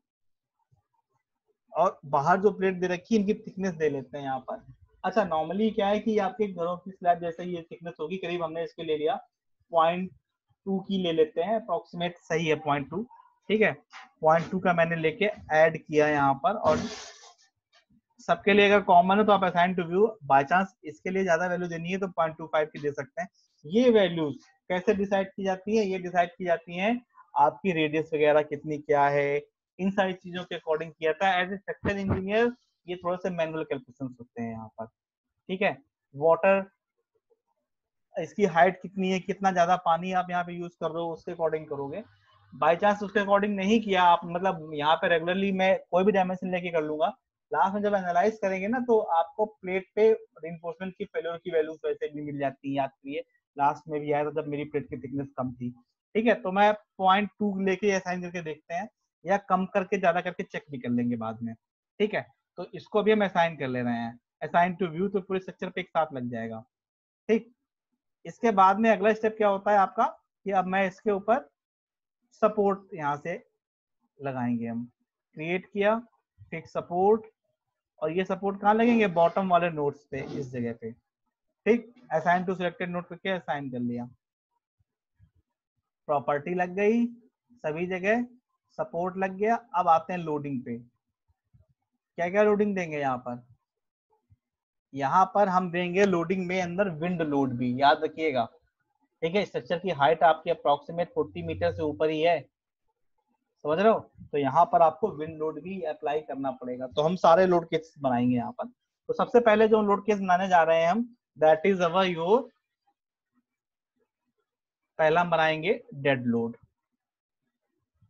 और बाहर जो प्लेट दे रखी है इनकी थिकनेस दे लेते हैं यहाँ पर। अच्छा, नॉर्मली क्या है कि आपके घरों की स्लैब जैसे ये थिकनेस होगी, करीब हमने इसके ले लिया 0.2 की ले लेते हैं, अप्रोक्सीमेट सही है 0.2। ठीक है, 0.2 का मैंने लेके ऐड किया यहाँ पर, और सबके लिए अगर कॉमन है तो आप assign to view, by chance इसके लिए ज्यादा वैल्यू देनी है तो 0.25 की दे सकते हैं। ये वैल्यूज कैसे डिसाइड की जाती है, ये डिसाइड की जाती है आपकी रेडियस वगैरह कितनी क्या है, इन सारी चीजों के अकॉर्डिंग किया था। एज ए स्ट्रक्चर इंजीनियर ये थोड़े से मैनुअल कैलकुलेशन होते हैं यहाँ पर। ठीक है, वाटर, इसकी हाइट कितनी है, कितना ज्यादा पानी आप यहाँ पे यूज कर रहे हो, उसके अकॉर्डिंग करोगे। बाई चांस उसके अकॉर्डिंग नहीं किया आप, मतलब यहाँ पे रेगुलरली मैं कोई भी डायमेंशन लेके कर लूंगा, लास्ट में जब एनालाइज करेंगे ना तो आपको प्लेट पे रिइंफोर्समेंट की फेल्योर की वैल्यू वैसे भी मिल जाती है, याद करिए लास्ट में भी आया था जब मेरी प्लेट की थिकनेस कम थी। ठीक है, तो मैं 0.2 लेके असाइन करके देखते हैं, या कम करके ज्यादा करके चेक भी कर लेंगे बाद में। ठीक है, तो इसको भी हम असाइन कर ले रहे हैं, असाइन टू व्यू, तो पूरे स्ट्रक्चर पे एक साथ लग जाएगा। ठीक, इसके बाद में अगला स्टेप क्या होता है आपका कि अब मैं इसके ऊपर सपोर्ट यहाँ से लगाएंगे हम, क्रिएट किया, फिक्स सपोर्ट, और ये सपोर्ट कहाँ लगेंगे, बॉटम वाले नोट्स पे, इस जगह पे। ठीक, असाइन टू सिलेक्टेड नोट करके असाइन कर लिया, प्रॉपर्टी लग गई सभी जगह, सपोर्ट लग गया। अब आते हैं लोडिंग पे, क्या क्या लोडिंग देंगे यहाँ पर, यहाँ पर हम देंगे लोडिंग में अंदर विंड लोड भी, याद रखिएगा। ठीक है, स्ट्रक्चर की हाइट आपकी अप्रोक्सीमेट 40 मीटर से ऊपर ही है, समझ रहे हो, तो यहाँ पर आपको विंड लोड भी अप्लाई करना पड़ेगा। तो हम सारे लोड केस बनाएंगे यहाँ पर। तो सबसे पहले जो लोड केस बनाने जा रहे हैं हम, दैट इज अवर योर, पहला हम बनाएंगे डेड लोड,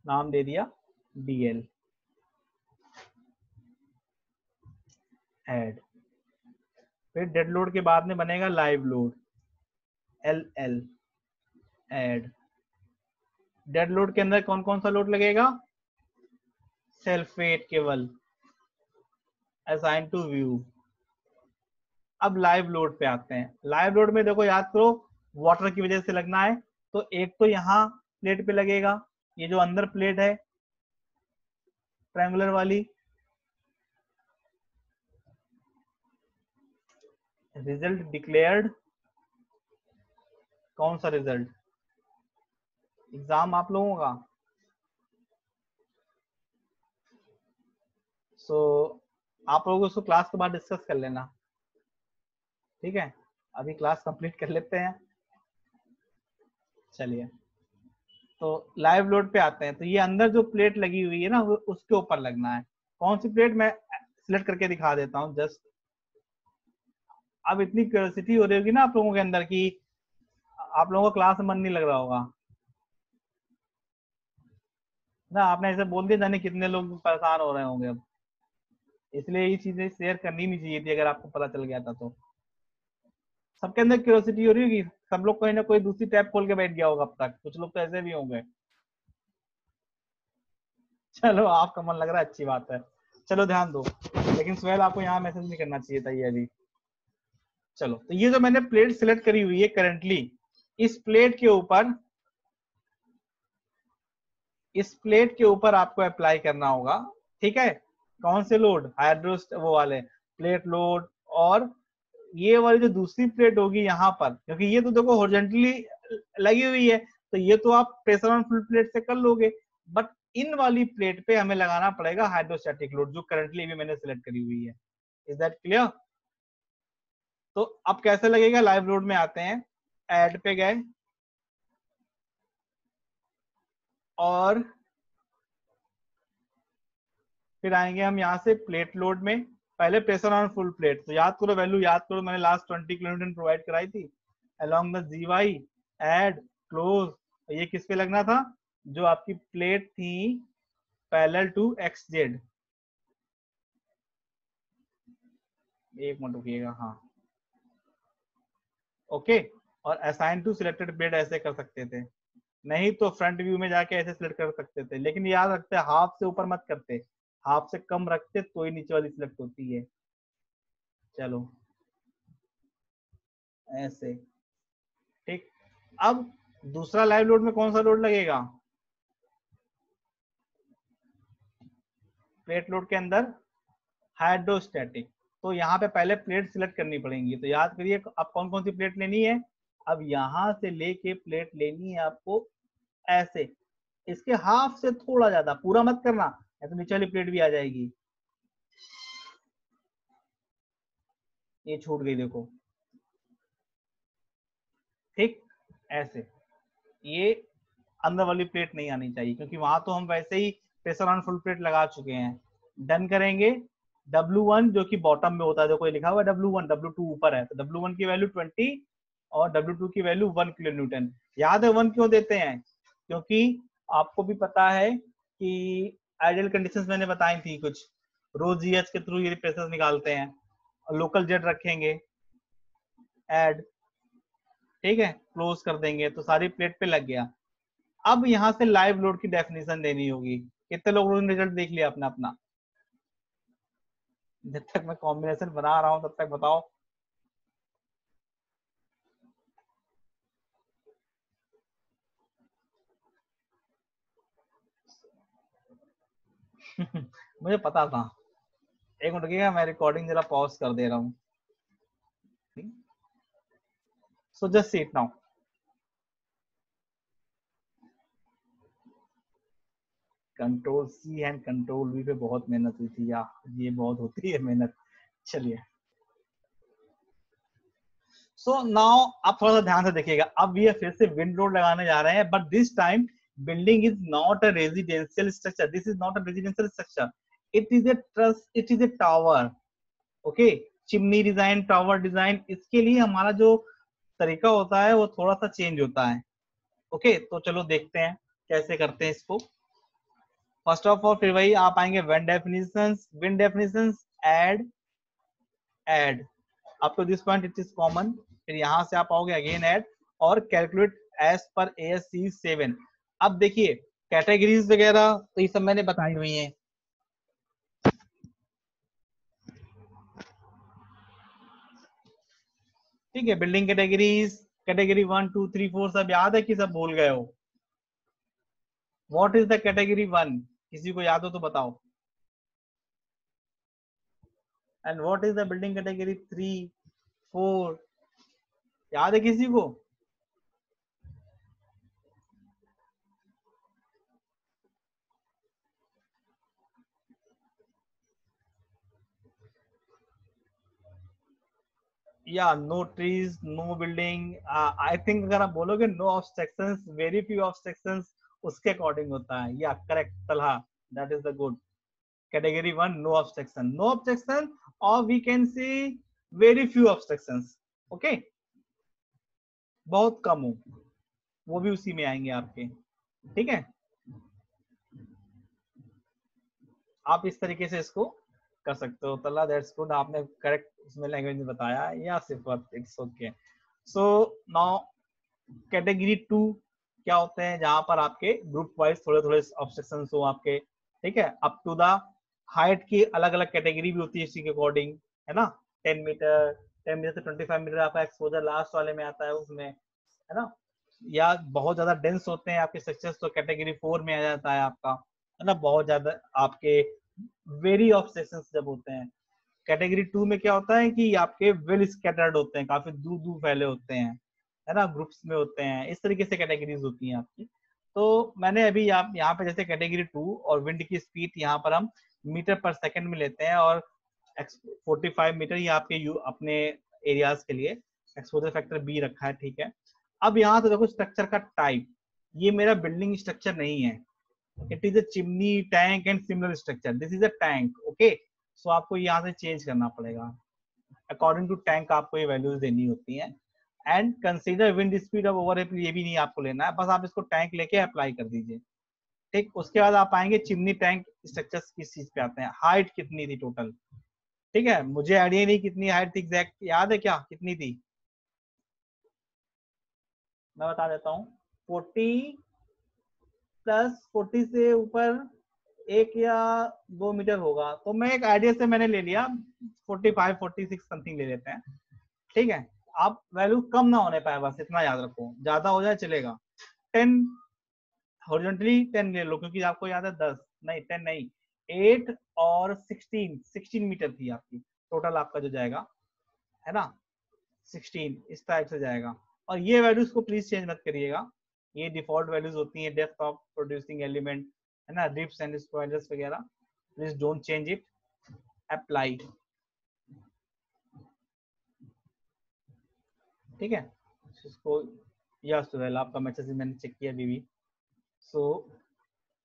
नाम दे दिया DL एड। फिर डेड लोड के बाद में बनेगा लाइव लोड, LL एड। डेड लोड के अंदर कौन कौन सा लोड लगेगा, सेल्फ वेट केवल, असाइन टू व्यू। अब लाइव लोड पे आते हैं, लाइव लोड में देखो याद करो, वाटर की वजह से लगना है, तो एक तो यहाँ प्लेट पे लगेगा, ये जो अंदर प्लेट है ट्रायंगुलर वाली, रिजल्ट डिक्लेयर्ड, कौन सा रिजल्ट, एग्जाम आप लोगों का, सो आप लोग उसको क्लास के बाद डिस्कस कर लेना। ठीक है, अभी क्लास कंप्लीट कर लेते हैं। चलिए, तो लाइव लोड पे आते हैं, तो ये अंदर जो प्लेट लगी हुई है ना वो उसके ऊपर लगना है। कौन सी प्लेट, मैं सिलेक्ट करके दिखा देता हूँ जस्ट। अब इतनी क्यूरियोसिटी हो रही होगी ना आप लोगों के अंदर की, आप लोगों को क्लास में मन नहीं लग रहा होगा ना, आपने ऐसे बोल दिया जाने कितने लोग परेशान हो रहे होंगे अब, इसलिए ये चीजें शेयर करनी नहीं चाहिए थी अगर आपको पता चल गया था तो। सबके अंदर क्यूरियोसिटी हो रही होगी, सब लोग कोई ना कोई दूसरी टैब खोल के बैठ गया होगा अब तक, कुछ लोग तो ऐसे भी होंगे। चलो आपका मन लग रहा है, अच्छी बात है, चलो ध्यान दो। लेकिन सुहेल आपको यहाँ मैसेज नहीं करना चाहिए था ये अभी। चलो, तो ये जो मैंने प्लेट सिलेक्ट करी हुई है करंटली, इस प्लेट के ऊपर, इस प्लेट के ऊपर आपको अप्लाई करना होगा। ठीक है, कौन से लोड, हाइड्रोस्ट वो वाले प्लेट लोड, और ये वाली जो दूसरी प्लेट होगी यहाँ पर, क्योंकि ये तो देखो हॉरिजॉन्टली लगी हुई है, तो ये तो आप प्रेशर ऑन फुल प्लेट से कर लोगे, बट इन वाली प्लेट पे हमें लगाना पड़ेगा हाइड्रोस्टैटिक लोड, जो करंटली भी मैंने सिलेक्ट करी हुई है। Is that clear? तो अब कैसे लगेगा, लाइव लोड में आते हैं, ऐड पे गए और फिर आएंगे हम यहाँ से प्लेट लोड में, पहले प्रेशर ऑन फुल प्लेट। तो याद करो, वैल्यू याद करो, मैंने लास्ट 20 किलोमीटर प्रोवाइड कराई थी। Along the GY add close, ये किस पे लगना था, जो आपकी प्लेट थी पैरेलल टू XZ। एक मिनट रुकिएगा, हाँ ओके। और असाइन टू सिलेक्टेड प्लेट ऐसे कर सकते थे, नहीं तो फ्रंट व्यू में जाके ऐसे सिलेक्ट कर सकते थे, लेकिन याद रखते हाफ से ऊपर मत करते, हाफ से कम रखते तो ही नीचे वाली सिलेक्ट होती है। चलो ऐसे, ठीक। अब दूसरा लाइव लोड में कौन सा लोड लगेगा, प्लेट लोड के अंदर हाइड्रोस्टैटिक। तो यहाँ पे पहले प्लेट सिलेक्ट करनी पड़ेंगी, तो याद करिए अब कौन कौन सी प्लेट लेनी है। अब यहां से लेके प्लेट लेनी है आपको ऐसे, इसके हाफ से थोड़ा ज्यादा, पूरा मत करना, या तो नीचे वाली प्लेट भी आ जाएगी। ये छूट गई देखो, ठीक ऐसे। ये अंदर वाली प्लेट नहीं आनी चाहिए, क्योंकि वहां तो हम वैसे ही प्रेशर ऑन फुल प्लेट लगा चुके हैं। डन करेंगे। W1 जो कि बॉटम में होता है, जो कोई लिखा हुआ है W1, W2 ऊपर है, तो W1 की वैल्यू 20 और W2 की वैल्यू 1 किलो न्यूटन। याद है 1 क्यों देते हैं, क्योंकि आपको भी पता है कि आइडियल कंडीशंस मैंने बताई थी कुछ, रो GH के थ्रू ये प्रेशर निकालते हैं, और लोकल जेट रखेंगे, ऐड, ठीक है, क्लोज कर देंगे तो सारी प्लेट पे लग गया। अब यहाँ से लाइव लोड की डेफिनेशन देनी होगी। कितने लोगों ने रिजल्ट देख लिया अपना अपना? जब तक मैं कॉम्बिनेशन बना रहा हूं तब तक बताओ। मुझे पता था। एक मिनट रुकिएगा, मैं रिकॉर्डिंग जरा पॉज कर दे रहा हूँ। So just see it now. Ctrl+C and Ctrl+V पे बहुत मेहनत हुई थी यार, ये बहुत होती है मेहनत। चलिए, सो नाउ आप थोड़ा सा ध्यान से देखिएगा, अब ये फिर से विंड लोड लगाने जा रहे हैं, but this time building is not a residential structure, this is not a residential structure, it is A truss, it is A tower. Okay, chimney design, tower design, इसके लिए हमारा जो तरीका होता है वो थोड़ा सा चेंज होता है। ओके, तो चलो देखते हैं कैसे करते हैं इसको। फर्स्ट ऑफ ऑल फिर वही आप आएंगे wind definitions, add, add up to this point it is common. फिर यहां से आप आओगे अगेन ऐड, और कैलकुलेट एज पर ASCE 7। अब देखिए कैटेगरीज वगैरह तो ये सब मैंने बताई हुई है, ठीक है। बिल्डिंग कैटेगरीज, कैटेगरी 1 2 3 4 सब याद है कि सब भूल गए हो? व्हाट इज द कैटेगरी 1, किसी को याद हो तो बताओ। And what is the building category 3 4, याद है किसी को? या no trees, no building, I think अगर आप बोलोगे no obstructions, very few obstructions, उसके अकॉर्डिंग होता है। या correct Talha, that is the good. Category 1 no obstruction, no obstruction, और we can see very few obstructions. Okay, बहुत कम हो, वो भी उसी में आएंगे आपके, ठीक है। आप इस तरीके से इसको कर सकते हो। तल्ला, दैट्स गुड, आपने करेक्ट इसमें लैंग्वेज में बताया। या सिर्फ it's okay. So now category 2 क्या होते हैं, जहां पर आपके ग्रुप वाइज थोड़े थोड़े ऑब्स्ट्रक्शंस हो आपके, ठीक है। अप टू द हाइट की अलग अलग कैटेगरी भी होती है इसी के अकॉर्डिंग, है ना। 10 मीटर, 10 मीटर से 25 मीटर आपका एक्सपोजर लास्ट वाले में आता है उसमें, है ना। या बहुत ज्यादा डेंस होते हैं आपके स्ट्रक्चर्स, तो कैटेगरी 4 में आ जाता है आपका, है ना। बहुत ज्यादा आपके वेरी ऑब्स्ट्रक्शंस जब होते हैं। कैटेगरी 2 में क्या होता है कि आपके वेल स्कैटर्ड होते हैं, काफी दूर दूर फैले होते हैं, है ना, ग्रुप्स में होते हैं, इस तरीके से कैटेगरीज होती हैं आपकी। तो मैंने अभी आप यहाँ पे जैसे कैटेगरी 2 और विंड की स्पीड यहाँ पर हम मीटर पर सेकंड में लेते हैं, और 45 मीटर ये आपके अपने एरियाज के लिए एक्सपोजर फैक्टर बी रखा है, ठीक है। अब यहाँ तो देखो स्ट्रक्चर का टाइप, ये मेरा बिल्डिंग स्ट्रक्चर नहीं है, it is a chimney tank and similar structure, this is a tank, okay. So आपको यहाँ से चेंज करना पड़ेगा, अकॉर्डिंग टू टैंक आपको ये वैल्यूज देनी होती है। And consider wind speed of over, ये भी नहीं आपको लेना है, बस आप इसको टैंक लेके अप्लाई कर दीजिए, ठीक। उसके बाद आप आएंगे चिमनी टैंक स्ट्रक्चर किस चीज पे आते हैं, हाइट कितनी थी टोटल, ठीक है। मुझे आइडिया नहीं कितनी हाइट थी एग्जैक्ट, याद है क्या कितनी थी, मैं बता देता हूँ। 40 प्लस 40 से ऊपर 1 या 2 मीटर होगा, तो मैं एक आइडिया से मैंने ले लिया 45 46 समथिंग ले लेते हैं, ठीक है। आप वैल्यू कम ना होने पाए, बस इतना याद रखो, ज्यादा हो जाए चलेगा। 10 हॉरिजॉन्टली 10 ले लो, क्योंकि आपको याद है 10 नहीं 10 नहीं 8 और 16 मीटर थी आपकी टोटल, आपका जो जाएगा है ना 16 इस टाइप से जाएगा। और ये वैल्यूज को प्लीज चेंज मत करिएगा, ये डिफॉल्ट वैल्यूज होती है, डेप्थ ऑफ प्रोड्यूसिंग एलिमेंट है ना, रिप्स एंड स्पॉइलर्स वगैरह, please don't change it, apply, ठीक है। इसको या सुहेल आपका मैसेज मैंने चेक किया बीबी, सो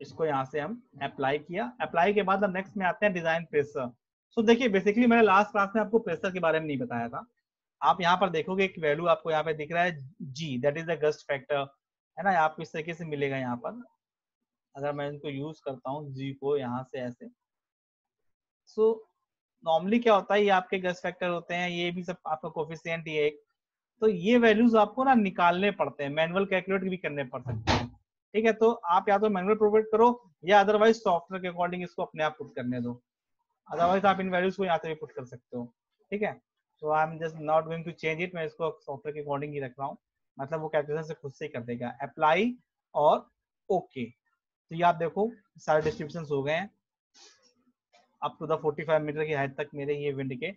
इसको यहाँ से हम अप्लाई किया। अप्लाई के बाद हम नेक्स्ट में आते हैं डिजाइन प्रेशर। सो देखिए बेसिकली मैंने लास्ट क्लास में आपको प्रेशर के बारे में नहीं बताया था, आप यहाँ पर देखोगे एक वैल्यू आपको यहाँ पे दिख रहा है जी, that is the gust factor, है ना, आपको इस तरीके से मिलेगा यहाँ पर। अगर मैं इनको यूज करता हूँ जी को यहाँ से ऐसे, सो नॉर्मली क्या होता है, ये आपके गस्ट फैक्टर होते हैं, ये भी सब आपका कोफिशिएंट ही है एक, तो ये वैल्यूज आपको ना निकालने पड़ते हैं, मैनुअल कैलकुलेट भी करने पड़ सकते हैं, ठीक है। तो आप या तो मैनुअल प्रोवाइड करो या अदरवाइज सॉफ्टवेयर के अकॉर्डिंग इसको अपने आप पुट करने दो, अदरवाइज आप इन वैल्यूज को यहाँ से भी पुट कर सकते हो, ठीक है। तो I am just not going to change it, मैं इसको सॉफ्टवेयर के अकॉर्डिंग ही रख रहा हूँ, मतलब वो कैलकुलेशन से खुद से ही कर देगा, अप्लाई और ओके। तो ये आप देखो सारे डिस्ट्रीब्यूशन हो गए हैं अप टू द 45 मीटर की हाइट तक, मेरे ये विंड के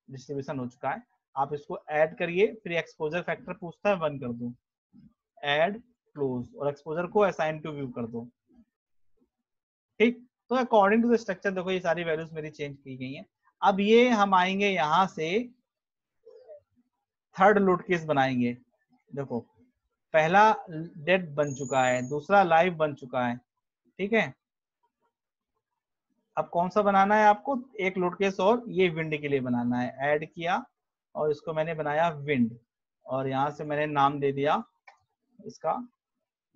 डिस्ट्रीब्यूशन हो चुका है। आप इसको ऐड करिए, फिर एक्सपोजर फैक्टर पूछता है 1 कर दो, ऐड क्लोज, और एक्सपोजर को असाइन टू व्यू कर दो, ठीक। तो अकॉर्डिंग टू द स्ट्रक्चर देखो ये सारी वैल्यूज मेरी चेंज की गई हैं। अब ये हम आएंगे यहां से थर्ड लोड केस बनाएंगे, देखो पहला डेड बन चुका है, दूसरा लाइव बन चुका है, ठीक है। अब कौन सा बनाना है आपको, एक लोड केस और ये विंड के लिए बनाना है, ऐड किया और इसको मैंने बनाया विंड, और यहाँ से मैंने नाम दे दिया इसका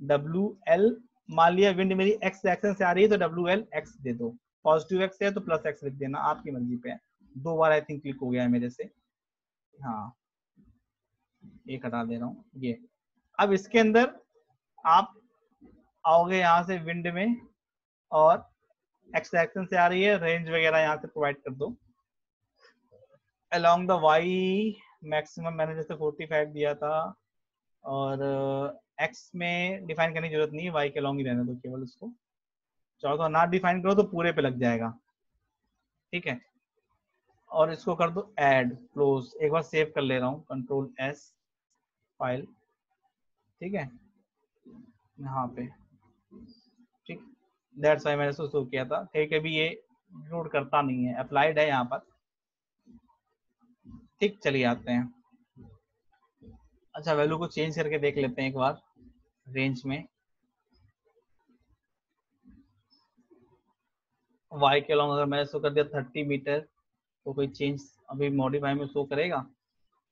WL, मान लिया विंड मेरी एक्स डायरेक्शन से आ रही है तो WL(x) दे दो, पॉजिटिव एक्स है तो +x लिख देना, आपकी मर्जी पे है। 2 बार आई थिंक क्लिक हो गया है मेरे से, हाँ एक हटा दे रहा हूँ ये। अब इसके अंदर आप आओगे यहाँ से विंड में, और एक्स डायरेक्शन से आ रही है, रेंज वगैरह यहाँ से प्रोवाइड कर दो, अलोंग द वाई मैक्सिमम मैंने जैसे 45 दिया था, और एक्स में डिफाइन करने की जरूरत नहीं है, वाई के अलोंग ही रहने दो केवल उसको, चाहो तो ना डिफाइन करो तो पूरे पे लग जाएगा, ठीक है। और इसको कर दो ऐड क्लोज, एक बार सेव कर ले रहा हूँ Ctrl+S फाइल, ठीक है यहाँ पे, ठीक। दैट्स वाई मैंने इसको शो किया था, ठीक है। अभी ये लोड करता नहीं है, अप्लाइड है यहाँ पर, ठीक। चलिए आते हैं, अच्छा वैल्यू को चेंज करके देख लेते हैं एक बार रेंज में, वाई के लॉन्ग अगर मैंने शो कर दिया 30 मीटर, तो कोई चेंज अभी मॉडिफाई में शो करेगा,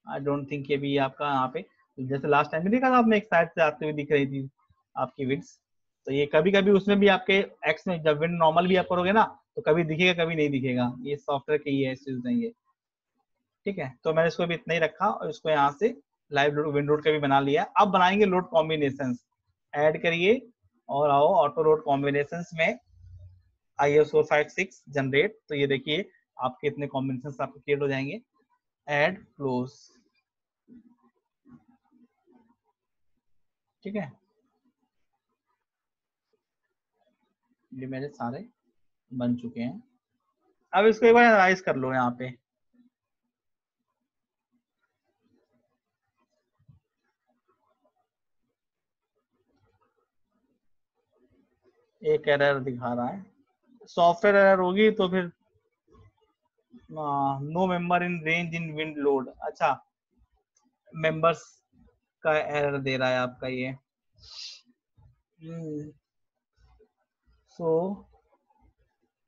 आई डोंट थिंक ये भी आपका यहाँ पे, जैसे लास्ट टाइम में देखा था आपने एक साइड से आते हुए दिख रही थी आपकी विड्स, तो ये कभी कभी उसमें भी आपके एक्स में जब विंड नॉर्मल भी आप करोगे ना तो कभी दिखेगा कभी नहीं दिखेगा, ये सॉफ्टवेयर की है चीज नहीं है, ठीक है। तो मैंने इसको भी इतना ही रखा और इसको यहाँ से लाइव लोड विंड लोड का भी बना लिया। अब बनाएंगे लोड कॉम्बिनेशन, ऐड करिए और आओ ऑटो लोड कॉम्बिनेशन में IS456 जनरेट, तो ये देखिए आपके इतने कॉम्बिनेशन आपके क्रिएट हो जाएंगे, ऐड क्लोज, ठीक है। ये मेरे सारे बन चुके हैं। अब इसको एक बार एनालाइज कर लो यहाँ पे, एक एरर दिखा रहा है, सॉफ्टवेयर एरर होगी तो फिर no member in range in wind load. अच्छा, मेंबर्स का एरर दे रहा है आपका ये। सो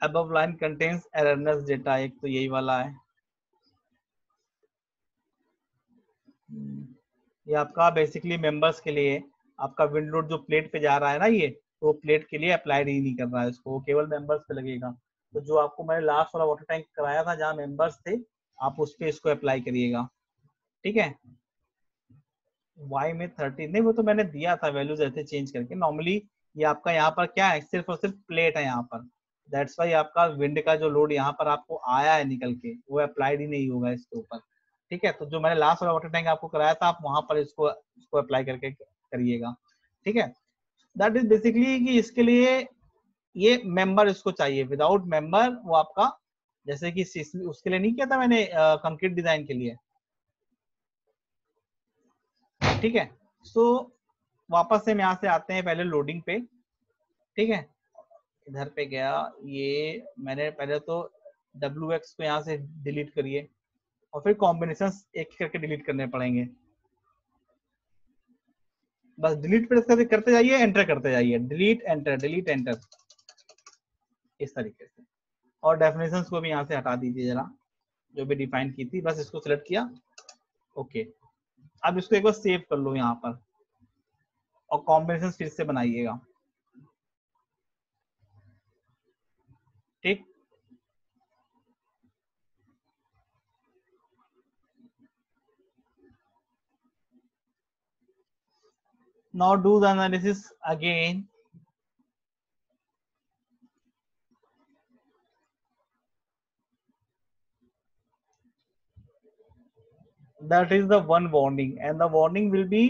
above line contains erroneous data, एक तो यही वाला है। ये आपका बेसिकली मेंबर्स के लिए, आपका विंड लोड जो प्लेट पे जा रहा है ना, ये तो प्लेट के लिए अप्लाइड ही नहीं कर रहा है इसको, केवल मेंबर्स पे लगेगा। तो जो आपको मैंने लास्ट वाला वाटर टैंक कराया था जहाँ मेंबर्स थे, आप उस पे इसको अप्लाई करिएगा, ठीक है। y में 30 नहीं, वो तो मैंने दिया था वैल्यूज ऐसे चेंज करके। नॉर्मली ये आपका यहाँ पर क्या है, सिर्फ और सिर्फ प्लेट है यहाँ पर, दैट्स वाई आपका विंड का जो लोड यहाँ पर आपको आया है निकल के, वो अप्लाइड ही नहीं होगा इसके ऊपर, ठीक है। तो जो मैंने लास्ट वाला वाटर टैंक आपको कराया था, आप वहां पर इसको अप्लाई करके करिएगा, ठीक है। दैट इज बेसिकली कि इसके लिए ये मेंबर इसको चाहिए, विदाउट मेंबर वो आपका, जैसे कि उसके लिए नहीं किया था मैंने कंक्रीट डिजाइन के लिए, ठीक है। सो वापस से हम यहाँ से आते हैं पहले लोडिंग पे, ठीक है। इधर पे गया, ये मैंने पहले तो WX को यहाँ से डिलीट करिए, और फिर कॉम्बिनेशन एक करके डिलीट करने पड़ेंगे। बस डिलीट प्रेस करते जाइए, एंटर करते जाइए, डिलीट एंटर, डिलीट एंटर, इस तरीके से। और डेफिनेशंस को भी यहाँ से हटा दीजिए जरा, जो भी डिफाइन की थी, बस इसको सिलेक्ट किया, ओके। अब इसको एक बार सेव कर लो यहाँ पर, और कॉम्बिनेशन फिर से बनाइएगा, ठीक। Now do the analysis again. That is the one warning, and the warning will be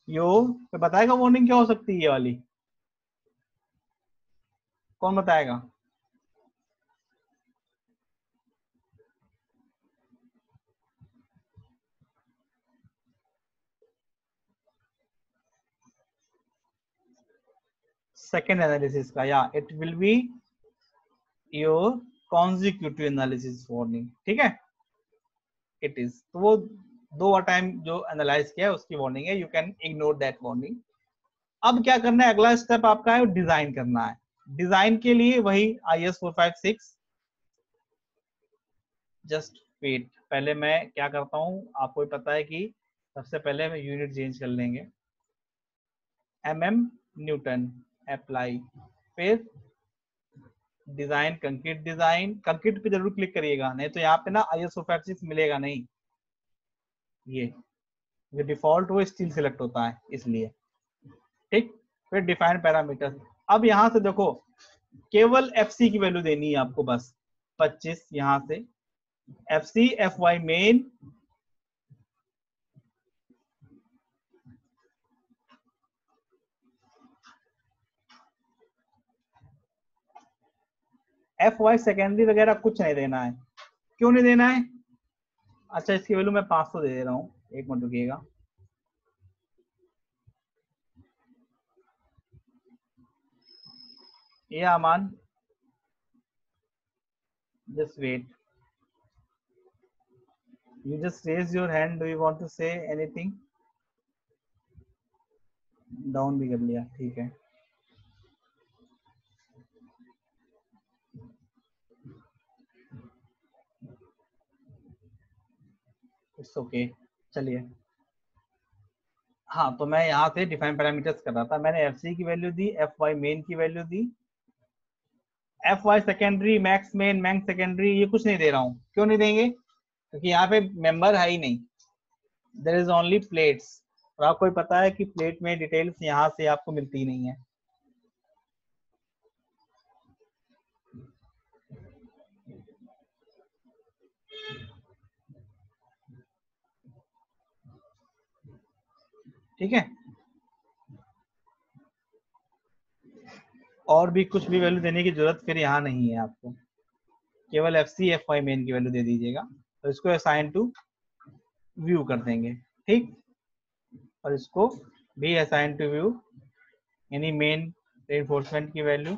your, बताएगा वार्निंग क्या हो सकती है ये वाली, कौन बताएगा? सेकेंड एनालिसिस का, या it will be your consecutive analysis warning, ठीक है। इट इज, तो वो दो टाइम जो एनालाइज किया है उसकी वार्निंग है, you can ignore that warning. अब क्या करना है, अगला स्टेप आपका है डिजाइन करना है। डिजाइन के लिए वही IS 456, जस्ट वेट, पहले मैं क्या करता हूँ, आपको पता है कि सबसे पहले हम यूनिट चेंज कर लेंगे, mm न्यूटन, अप्लाई, फिर डिजाइन, कंक्रीट डिजाइन, कंक्रीट पे जरूर क्लिक करिएगा, नहीं तो यहाँ पे ना IS 456 मिलेगा नहीं, ये डिफॉल्ट वो स्टील सिलेक्ट होता है इसलिए, ठीक। फिर डिफाइन पैरामीटर, अब यहाँ से देखो केवल FC की वैल्यू देनी है आपको, बस 25 यहाँ से, FC FY main, FY secondary वगैरह कुछ नहीं देना है। क्यों नहीं देना है? अच्छा, इसकी वैल्यू मैं 500 दे रहा हूँ, एक मिनट रुकिएगा, ये अमान, just wait, you just raise your hand, do you want to say anything? Down भी कर लिया, ठीक है। इट्स ओके, चलिए। हाँ, तो मैं यहाँ से डिफाइन पैरामीटर्स कर रहा था, मैंने FC की वैल्यू दी, FY मेन की वैल्यू दी, FY secondary, max main, max secondary, ये कुछ नहीं दे रहा हूँ। क्यों नहीं देंगे? क्योंकि यहाँ पे मेंबर है ही नहीं, देयर इज ओनली प्लेट्स, और आपको पता है कि प्लेट में डिटेल्स यहाँ से आपको मिलती ही नहीं है। ठीक है, और भी कुछ भी वैल्यू देने की जरूरत फिर यहाँ नहीं है आपको, केवल FC FY मेन की वैल्यू दे दीजिएगा, तो इसको असाइन टू व्यू कर देंगे, ठीक। और इसको भी असाइन टू व्यू, यानी मेन रेनफोर्समेंट की value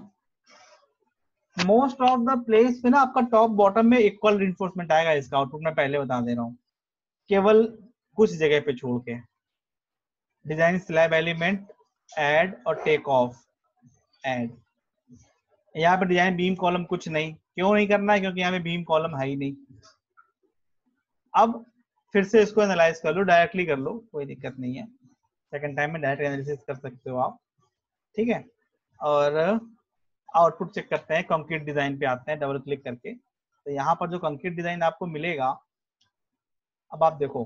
most of the place पे ना आपका टॉप बॉटम में इक्वल रेनफोर्समेंट आएगा। इसका आउटपुट मैं पहले बता दे रहा हूँ, केवल कुछ जगह पे छोड़ के। डिजाइन स्लैब एलिमेंट ऐड और टेक ऑफ ऐड। यहाँ पे डिजाइन बीम कॉलम कुछ नहीं, क्यों नहीं करना है, क्योंकि यहाँ पे बीम कॉलम है ही नहीं। अब फिर से इसको एनालाइज कर लो, डायरेक्टली कर लो, कोई दिक्कत नहीं है। सेकंड टाइम में डायरेक्ट एनालिसिस कर सकते हो आप, ठीक है। और आउटपुट चेक करते हैं, कंक्रीट डिजाइन पे आते हैं डबल क्लिक करके। तो यहाँ पर जो कंक्रीट डिजाइन आपको मिलेगा, अब आप देखो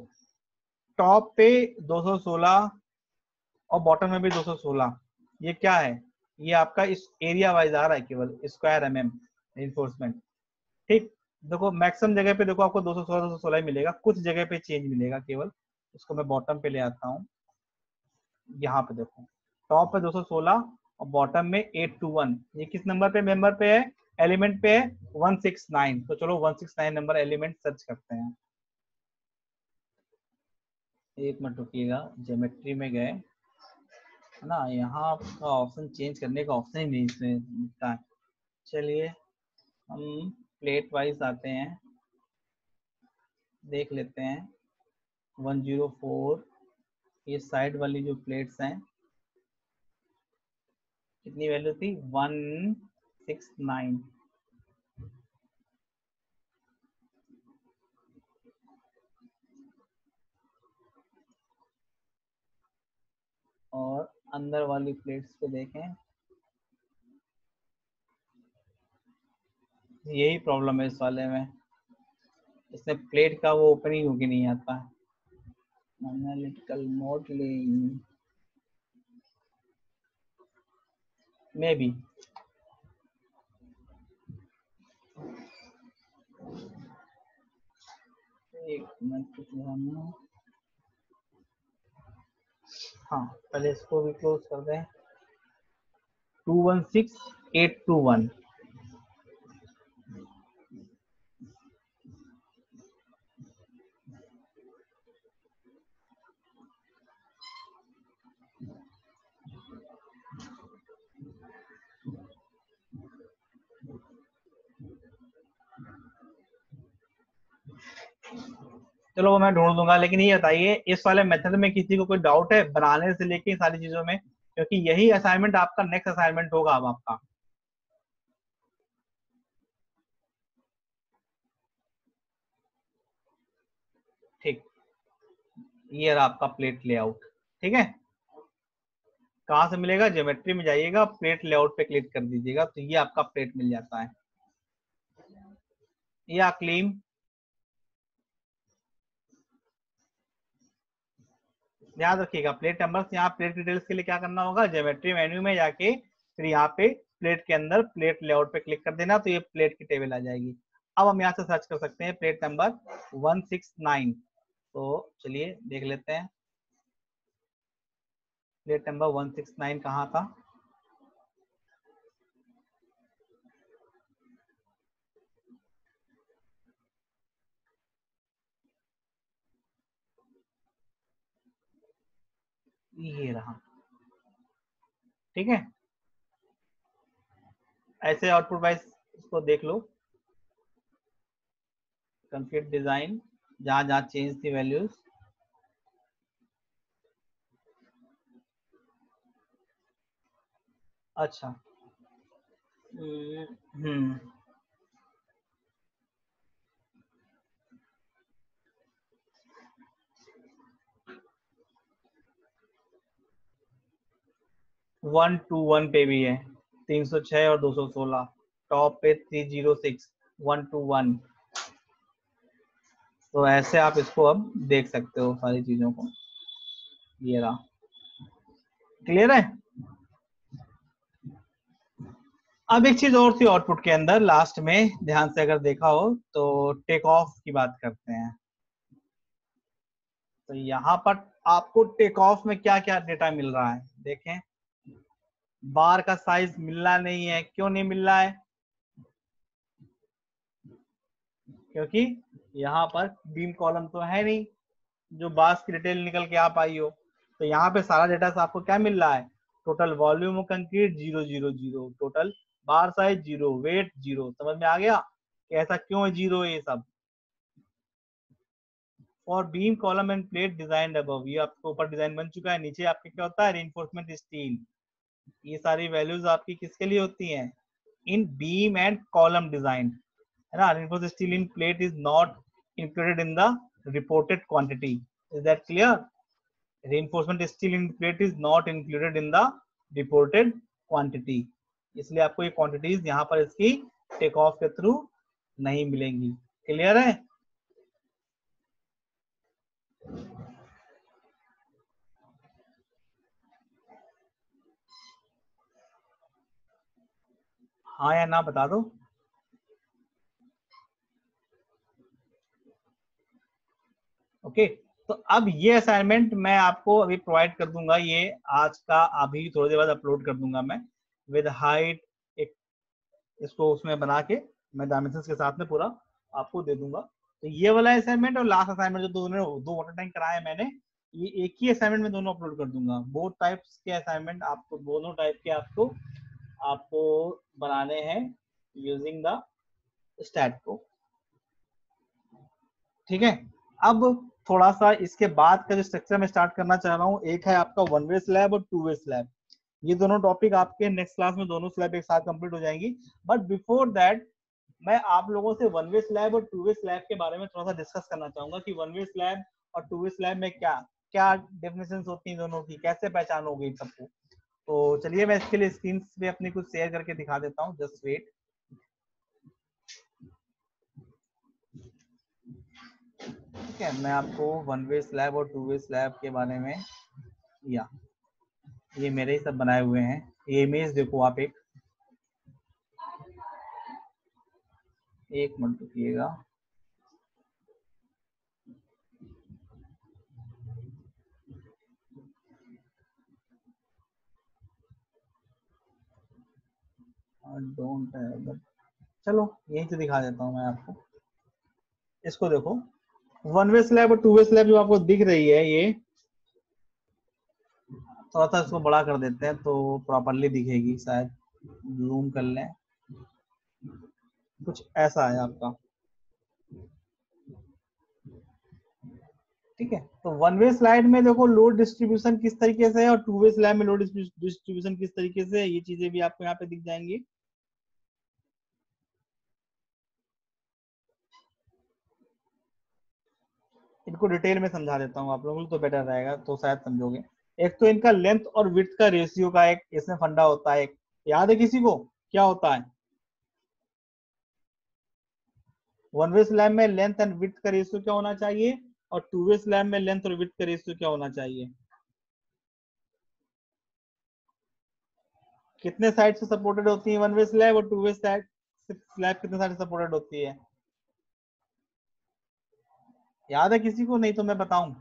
टॉप पे 216 और बॉटम में भी 216। ये क्या है, ये आपका इस एरिया वाइज आ रहा है, केवल स्क्वायर mm रेनफोर्समेंट, ठीक। देखो मैक्सिमम जगह पे देखो आपको 216 ही मिलेगा, कुछ जगह पे चेंज मिलेगा केवल। इसको मैं बॉटम पे ले आता हूँ। यहाँ पे देखो टॉप पे 216 और बॉटम में 821। ये किस नंबर पे मेंबर पे है, एलिमेंट पे है 169। तो चलो 169 नंबर एलिमेंट सर्च करते हैं। एक मिनट रुकिएगा, ज्योमेट्री में गए है ना, यहाँ आपका ऑप्शन चेंज करने का ऑप्शन ही नहीं इसमें मिलता है। चलिए हम प्लेट वाइज आते हैं, देख लेते हैं। 104 ये साइड वाली जो प्लेट्स हैं, कितनी वैल्यू थी, 169। और अंदर वाली प्लेट्स पे देखें, यही प्रॉब्लम है इस वाले में, इसमें प्लेट का वो ओपनिंग होके नहीं आता है। एनालिटिकल मॉडलिंग में भी एक मिनट, हाँ पहले इसको भी क्लोज कर दें। 216821। चलो वो मैं ढूंढ दूंगा, लेकिन ये बताइए इस वाले मेथड में किसी को कोई डाउट है बनाने से लेके सारी चीजों में, क्योंकि यही असाइनमेंट आपका नेक्स्ट असाइनमेंट होगा अब आपका। ठीक, ये रहा आपका प्लेट लेआउट, ठीक है। कहाँ से मिलेगा, ज्योमेट्री में जाइएगा, प्लेट लेआउट पे क्लिक कर दीजिएगा, तो ये आपका प्लेट मिल जाता है। या क्लीन, याद रखिएगा प्लेट नंबर, यहाँ प्लेट डिटेल्स के लिए क्या करना होगा, ज्योमेट्री मेन्यू में जाके फिर यहाँ पे प्लेट के अंदर प्लेट लेआउट पे क्लिक कर देना, तो ये प्लेट की टेबल आ जाएगी। अब हम यहाँ से सर्च कर सकते हैं प्लेट नंबर 169। तो चलिए देख लेते हैं प्लेट नंबर 169 कहाँ था। ये रहा, ठीक है। ऐसे आउटपुट वाइज इसको देख लो, कंक्रीट डिजाइन जहां जहां चेंज थी वैल्यूज। अच्छा, हम्म 121 पे भी है, 306 और 216। टॉप पे 306, 121। तो ऐसे आप इसको अब देख सकते हो सारी चीजों को। ये रहा, क्लियर है। अब एक चीज और थी आउटपुट के अंदर, लास्ट में ध्यान से अगर देखा हो तो टेक ऑफ की बात करते हैं। तो यहाँ पर आपको टेक ऑफ में क्या क्या डेटा मिल रहा है, देखें। बार का साइज मिलना नहीं है, क्यों नहीं मिल रहा है, क्योंकि यहाँ पर बीम कॉलम तो है नहीं जो बास की डिटेल निकल के आ पाई हो। तो यहाँ पे सारा डेटा आपको क्या मिल रहा है, total volume of concrete 000, total bar size 0, weight 0। समझ में आ गया कि ऐसा क्यों है 0 ये सब। For beam column end plate design above, ये आपके ऊपर डिजाइन बन चुका है, नीचे आपके क्या होता है रेनफोर्समेंट स्टील। ये सारी वैल्यूज आपकी किसके लिए होती हैं, इन बीम एंड कॉलम डिजाइन, है ना। Reinforced steel in plate is not included in the reported quantity, is that clear. Reinforcement steel in plate is not included in the reported quantity, इसलिए आपको ये क्वांटिटीज यहाँ पर इसकी टेक ऑफ के through नहीं मिलेंगी। क्लियर है। हाँ या ना बता दो। ओके तो अब ये असाइनमेंट मैं आपको अभी प्रोवाइड कर दूंगा, ये आज का अभी थोड़ी देर बाद अपलोड कर दूंगा मैं विद हाइट, एक इसको उसमें बना के मैं डायमेंशंस के साथ में पूरा आपको दे दूंगा। तो ये वाला असाइनमेंट और लास्ट असाइनमेंट जो दो वाटर टैंक कराए मैंने, ये एक ही असाइनमेंट में दोनों अपलोड कर दूंगा। बोथ टाइप्स के असाइनमेंट आपको, दोनों टाइप के आपको बनाने हैं यूजिंग द स्टैट को, ठीक है। अब थोड़ा सा इसके बाद का जो स्ट्रक्चर मैं स्टार्ट करना चाह रहा हूँ, एक है आपका वन वे स्लैब और टू वे स्लैब। ये दोनों टॉपिक आपके नेक्स्ट क्लास में दोनों स्लैब एक साथ कंप्लीट हो जाएंगी। बट बिफोर दैट मैं आप लोगों से वन वे स्लैब और टू वे स्लैब के बारे में थोड़ा सा डिस्कस करना चाहूंगा कि वन वे स्लैब और टू वे स्लैब में क्या क्या डेफिनेशंस होती हैं दोनों की, कैसे पहचानोगे इन सबको। तो चलिए मैं इसके लिए स्क्रीन पे अपनी कुछ शेयर करके दिखा देता हूँ, जस्ट वेट। ठीक है, मैं आपको वन वे स्लैब और टू वे स्लैब के बारे में, या ये मेरे ही सब बनाए हुए हैं, ये इमेज देखो आप, एक मिनट रुकिएगा। डोंट, चलो यहीं से दिखा देता हूँ मैं आपको। इसको देखो, वन वे स्लैब और टू वे स्लैब जो आपको दिख रही है, ये थोड़ा सा इसको बड़ा कर देते हैं तो प्रॉपरली दिखेगी, शायद जूम कर लें। कुछ ऐसा है आपका, ठीक है। तो वन वे स्लाइड में देखो लोड डिस्ट्रीब्यूशन किस तरीके से है, और टू वे स्लैब में लोड डिस्ट्रीब्यूशन किस तरीके से है, ये चीजें भी आपको यहाँ पे दिख जाएंगी। इनको डिटेल में समझा देता हूँ आप लोगों को, तो बेटर रहेगा, तो शायद समझोगे। एक तो इनका लेंथ और विड्थ का रेशियो का एक इसमें फंडा होता है, एक याद है किसी को क्या होता है। वन वे स्लैब में लेंथ एंड विड्थ का रेशियो क्या होना चाहिए, और टू वे स्लैब में लेंथ और विड्थ का रेशियो क्या होना चाहिए। कितने साइड से सपोर्टेड होती है वन वे स्लैब, और टू वे स्लैब कितने साइड से सपोर्टेड होती है, याद है किसी को, नहीं तो मैं बताऊं।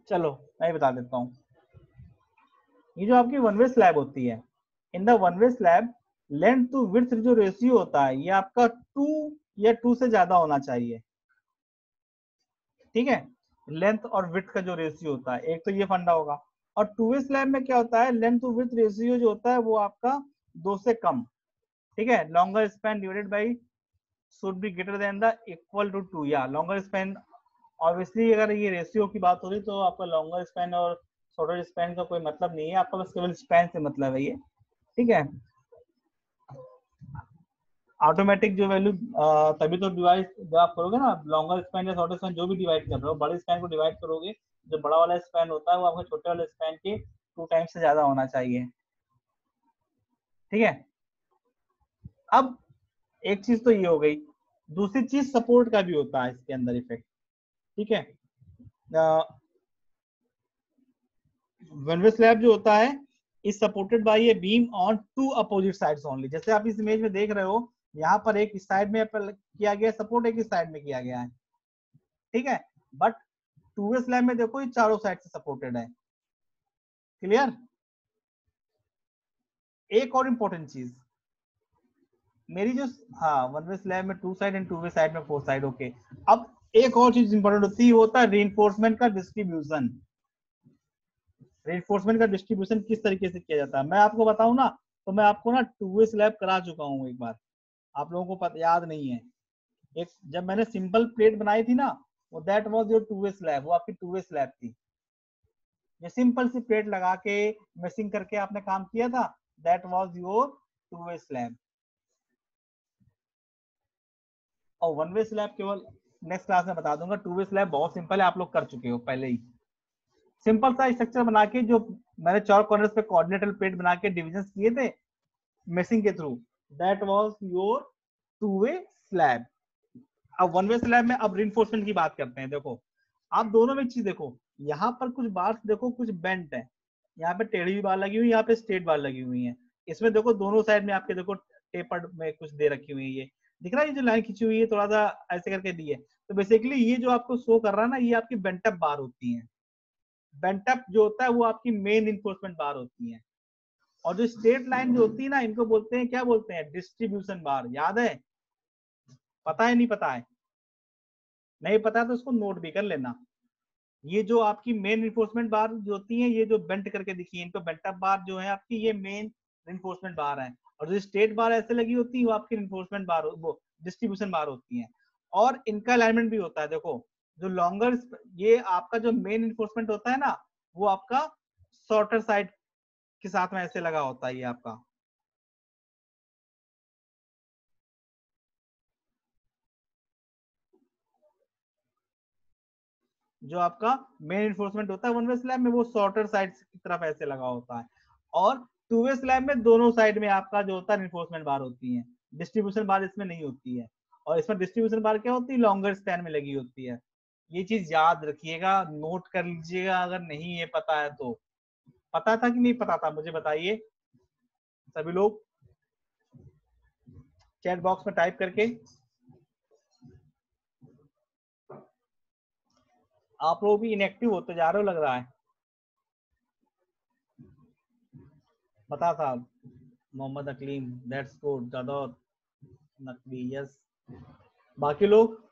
चलो मैं बता देता हूँ। ये जो आपकी वन वे स्लैब होती है, in the one way slab length to width जो रेशियो होता है, ये आपका 2 या 2 से ज्यादा होना चाहिए, ठीक है। लेंथ और विड्थ का जो रेशियो होता है, एक तो ये फंडा होगा। और टू वे स्लैब में क्या होता है, लेंथ टू विड्थ रेशियो जो होता है वो आपका 2 से कम, ठीक है। Longer span divided by should be greater than the equal to 2, या लॉन्गर स्पैन, ऑब्वियसली अगर ये रेशियो की बात हो रही तो आपका लॉन्गर स्पैन और शॉर्टर स्पैन का कोई मतलब नहीं है, आपका बस केवल स्पैन से मतलब है ये, ठीक है। ऑटोमेटिक जो वैल्यू तभी तो डिवाइड जब आप करोगे ना, लॉन्गर स्पैन या शॉर्टर स्पैन जो भी डिवाइड कर रहे हो, बड़े स्पैन को डिवाइड करोगे, जो बड़ा वाला स्पैन होता है वो आपके छोटे वाले स्पैन के 2 टाइम्स से ज्यादा होना चाहिए, ठीक है। अब एक चीज तो ये हो गई, दूसरी चीज सपोर्ट का भी होता है इसके अंदर इफेक्ट, ठीक है। वन वे स्लैब जो होता है is supported by a beam on 2 opposite sides only. जैसे आप इस इमेज में देख रहे हो, यहाँ पर एक साइड में किया गया सपोर्ट, एक साइड में किया गया है, ठीक है। बट टू वे स्लैब में देखो ये चारों साइड से सपोर्टेड है, क्लियर। एक और इंपॉर्टेंट चीज मेरी जो, हाँ वन वे स्लैब में 2 side and two way side में 4 साइड, ओके। अब एक और चीज इंपॉर्टेंट होती है, होता है रीइंफोर्समेंट का डिस्ट्रीब्यूशन। रेनफोर्समेंट का डिस्ट्रीब्यूशन किस तरीके से किया जाता है मैं आपको बताऊं ना, तो मैं आपको ना 2 वे स्लैब करा चुका हूँ एक बार, आप लोगों को पता याद नहीं है। एक जब मैंने सिंपल प्लेट बनाई थी ना, वो that was your 2 way slab, वो आपकी 2 वे स्लैब थी। ये सिंपल सी प्लेट लगा के मेसिंग करके आपने काम किया था, that was your 2 way slab. और 1 वे स्लैब केवल नेक्स्ट क्लास में बता दूंगा। 2 वे स्लैब बहुत सिंपल है, आप लोग कर चुके हो पहले ही। सिंपल सा स्ट्रक्चर बना के जो मैंने 4 कॉर्नर्स पे कोऑर्डिनेटर प्लेट बना के डिविजन किए थे मेसिंग के through, that was your 2 way slab. अब 1 वे स्लैब में अब रिइंफोर्समेंट की बात करते हैं। देखो आप दोनों में चीज देखो, यहाँ पर कुछ बार्स देखो कुछ बेंट है, यहाँ पे टेढ़ी बार लगी हुई, यहाँ पे स्ट्रेट बार लगी हुई है। इसमें देखो दोनों साइड में आपके देखो टेपर्ड में कुछ दे रखी हुई है। ये दिख रहा है, ये जो लाइन खींची हुई है थोड़ा सा ऐसे करके दी है, तो बेसिकली ये जो आपको शो कर रहा है ना, ये आपकी बेंटअप बार होती है। बेंटअप जो होता है वो आपकी मेन इन्फोर्समेंट बार होती है। और जो स्ट्रेट लाइन जो होती है ना, इनको बोलते हैं, क्या बोलते हैं, डिस्ट्रीब्यूशन बार। याद है? पता है नहीं पता है? नहीं पता तो इसको नोट भी कर लेना। ये जो आपकी मेन रिइंफोर्समेंट बार जो होती है, ये जो बेंट करके दिखी है, इनको बेंटअप बार जो है आपकी, ये मेन रिइंफोर्समेंट बार है। और जो स्ट्रेट बार ऐसे लगी होती है वो आपकी रिइंफोर्समेंट बार, वो डिस्ट्रीब्यूशन बार होती है। और इनका अलाइनमेंट भी होता है। देखो जो लॉन्गर, ये आपका जो मेन रिइंफोर्समेंट होता है ना, वो आपका शॉर्टर साइड के साथ में ऐसे लगा होता है। ये आपका जो आपका मेन इन्फोर्समेंट होता है 1 वे स्लैब में, वो शॉर्टर साइड की तरफ ऐसे लगा होता है। और 2 वे स्लैब में दोनों साइड में आपका जो होता है इन्फोर्समेंट बार होती है, डिस्ट्रीब्यूशन बार इसमें नहीं होती है। और इसमें डिस्ट्रीब्यूशन बार क्या होती है, लॉन्गर स्पैन में लगी होती है। ये चीज याद रखिएगा, नोट कर लीजिएगा, अगर नहीं ये पता है तो। पता था कि नहीं पता था, मुझे बताइए सभी लोग चैट बॉक्स में टाइप करके। आप लोग भी इनएक्टिव होते जा रहे हो लग रहा है। पता था, Mohammad Aqleem, that's good, Jadaur Naqvi, yes. बाकी लोग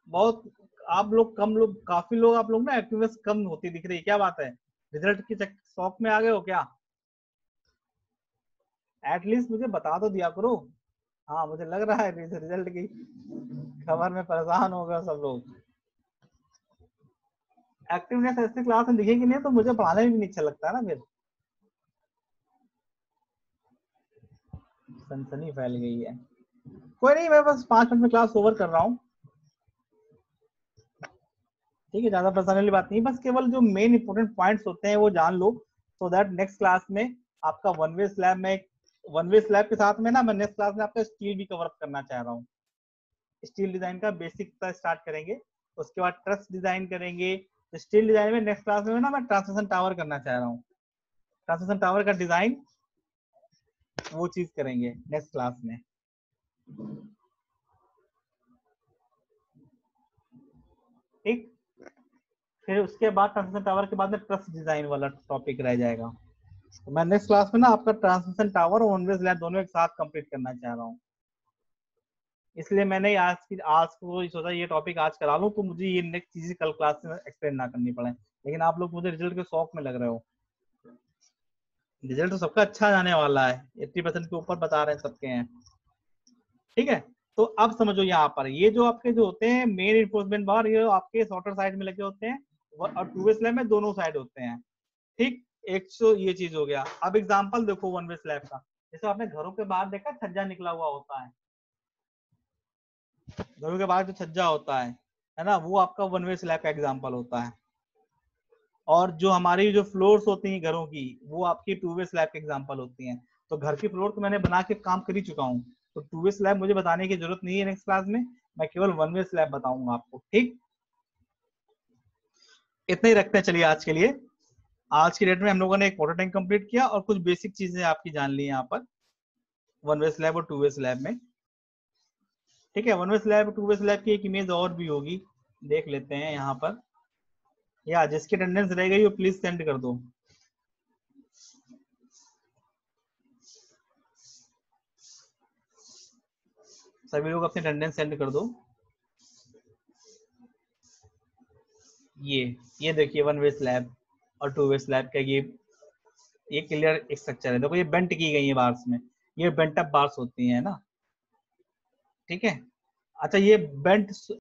बहुत, आप लोग कम, लोग काफी लोग, आप लोग ना एक्टिवनेस कम होती दिख रही है, क्या बात है? रिजल्ट की शौक में आ गए हो क्या? एटलीस्ट मुझे बता तो दिया करो। हाँ मुझे लग रहा है रिजल्ट की खबर में परेशान हो गए सब लोग। एक्टिवनेस ऐसे क्लास में दिखेगी नहीं तो मुझे पढ़ाने में भी नहीं अच्छा लगता ना फिर। सनसनी फैल गई है। कोई नहीं, मैं बस 5 मिनट में क्लास ओवर कर रहा हूँ। ठीक है, ज्यादा परेशानी वाली बात नहीं, बस केवल जो मेन इंपोर्टेंट पॉइंट्स होते हैं वो जान लो, सो दैट नेक्स्ट क्लास में आपका 1 वे स्लैब में, 1 वे स्लैब के साथ में ना मैं नेक्स्ट क्लास में आपका स्टील भी कवर अप करना चाह रहा हूँ। स्टील डिजाइन का बेसिक का स्टार्ट करेंगे, उसके बाद ट्रस डिजाइन करेंगे। स्टील डिजाइन में नेक्स्ट क्लास में ना मैं ट्रांसमिशन टावर करना चाह रहा हूँ। ट्रांसमिशन टावर का डिजाइन वो चीज करेंगे नेक्स्ट क्लास में। ठीक, फिर उसके बाद ट्रांसमिशन टावर के बाद में ट्रस डिजाइन वाला टॉपिक रह जाएगा। तो मैं नेक्स्ट क्लास में ना आपका ट्रांसमिशन टावर और वन वे स्लैब दोनों एक साथ कंप्लीट करना चाह रहा हूँ। इसलिए मैंने आज को सोचा ये टॉपिक आज करा लूं, तो मुझे ये नेक्स्ट चीजें कल क्लास में एक्सप्लेन ना करनी पड़े। लेकिन आप लोग मुझे रिजल्ट के शौक में लग रहे हो। रिजल्ट तो सबका अच्छा जाने वाला है, 80% के ऊपर बता रहे हैं सबके हैं। ठीक है, तो अब समझो यहाँ पर ये जो आपके जो होते हैं मेन इन्फोर्समेंट बार, ये आपके शॉर्टर साइड में लगे होते हैं और 2 वे स्लैब में दोनों साइड होते हैं। ठीक, एक तो ये चीज हो गया। अब एग्जांपल देखो 1 वे स्लैब का, जैसे आपने घरों के बाहर देखा छज्जा निकला हुआ होता है, घरों के बाहर जो छज्जा होता है ना, वो आपका 1 वे स्लैब का एग्जांपल होता है। और जो हमारी जो फ्लोर्स होती हैं घरों की, वो आपकी 2 वे स्लैब के एग्जांपल होती हैं। तो घर की फ्लोर तो मैंने बना के काम कर ही चुका हूँ, तो 2 वे स्लैब मुझे बताने की जरूरत नहीं है नेक्स्ट क्लास में। मैं केवल 1 वे स्लैब बताऊंगा आपको। ठीक, इतना ही रखते हैं, चलिए आज के लिए। आज की डेट में हम लोगों ने एक वाटर टैंक कंप्लीट किया और कुछ बेसिक चीजें आपकी जान ली यहाँ पर 1 वे स्लैब और 2 वे स्लैब में। ठीक है, 1 वे स्लैब 2 वे स्लैब की एक इमेज और भी होगी, देख लेते हैं यहाँ पर। या जिसकी अटेंडेंस रह गई वो प्लीज सेंड कर दो। सभी लोग अपनी अटेंडेंस सेंड कर दो। ये देखिए 1 वे स्लैब और 2 वे स्लैब का ये क्लियर स्ट्रक्चर है। देखो ये बेंट की गई है बार्स में, ये बेंट अप बार्स होती हैं ना, ठीक है। अच्छा ये बेंट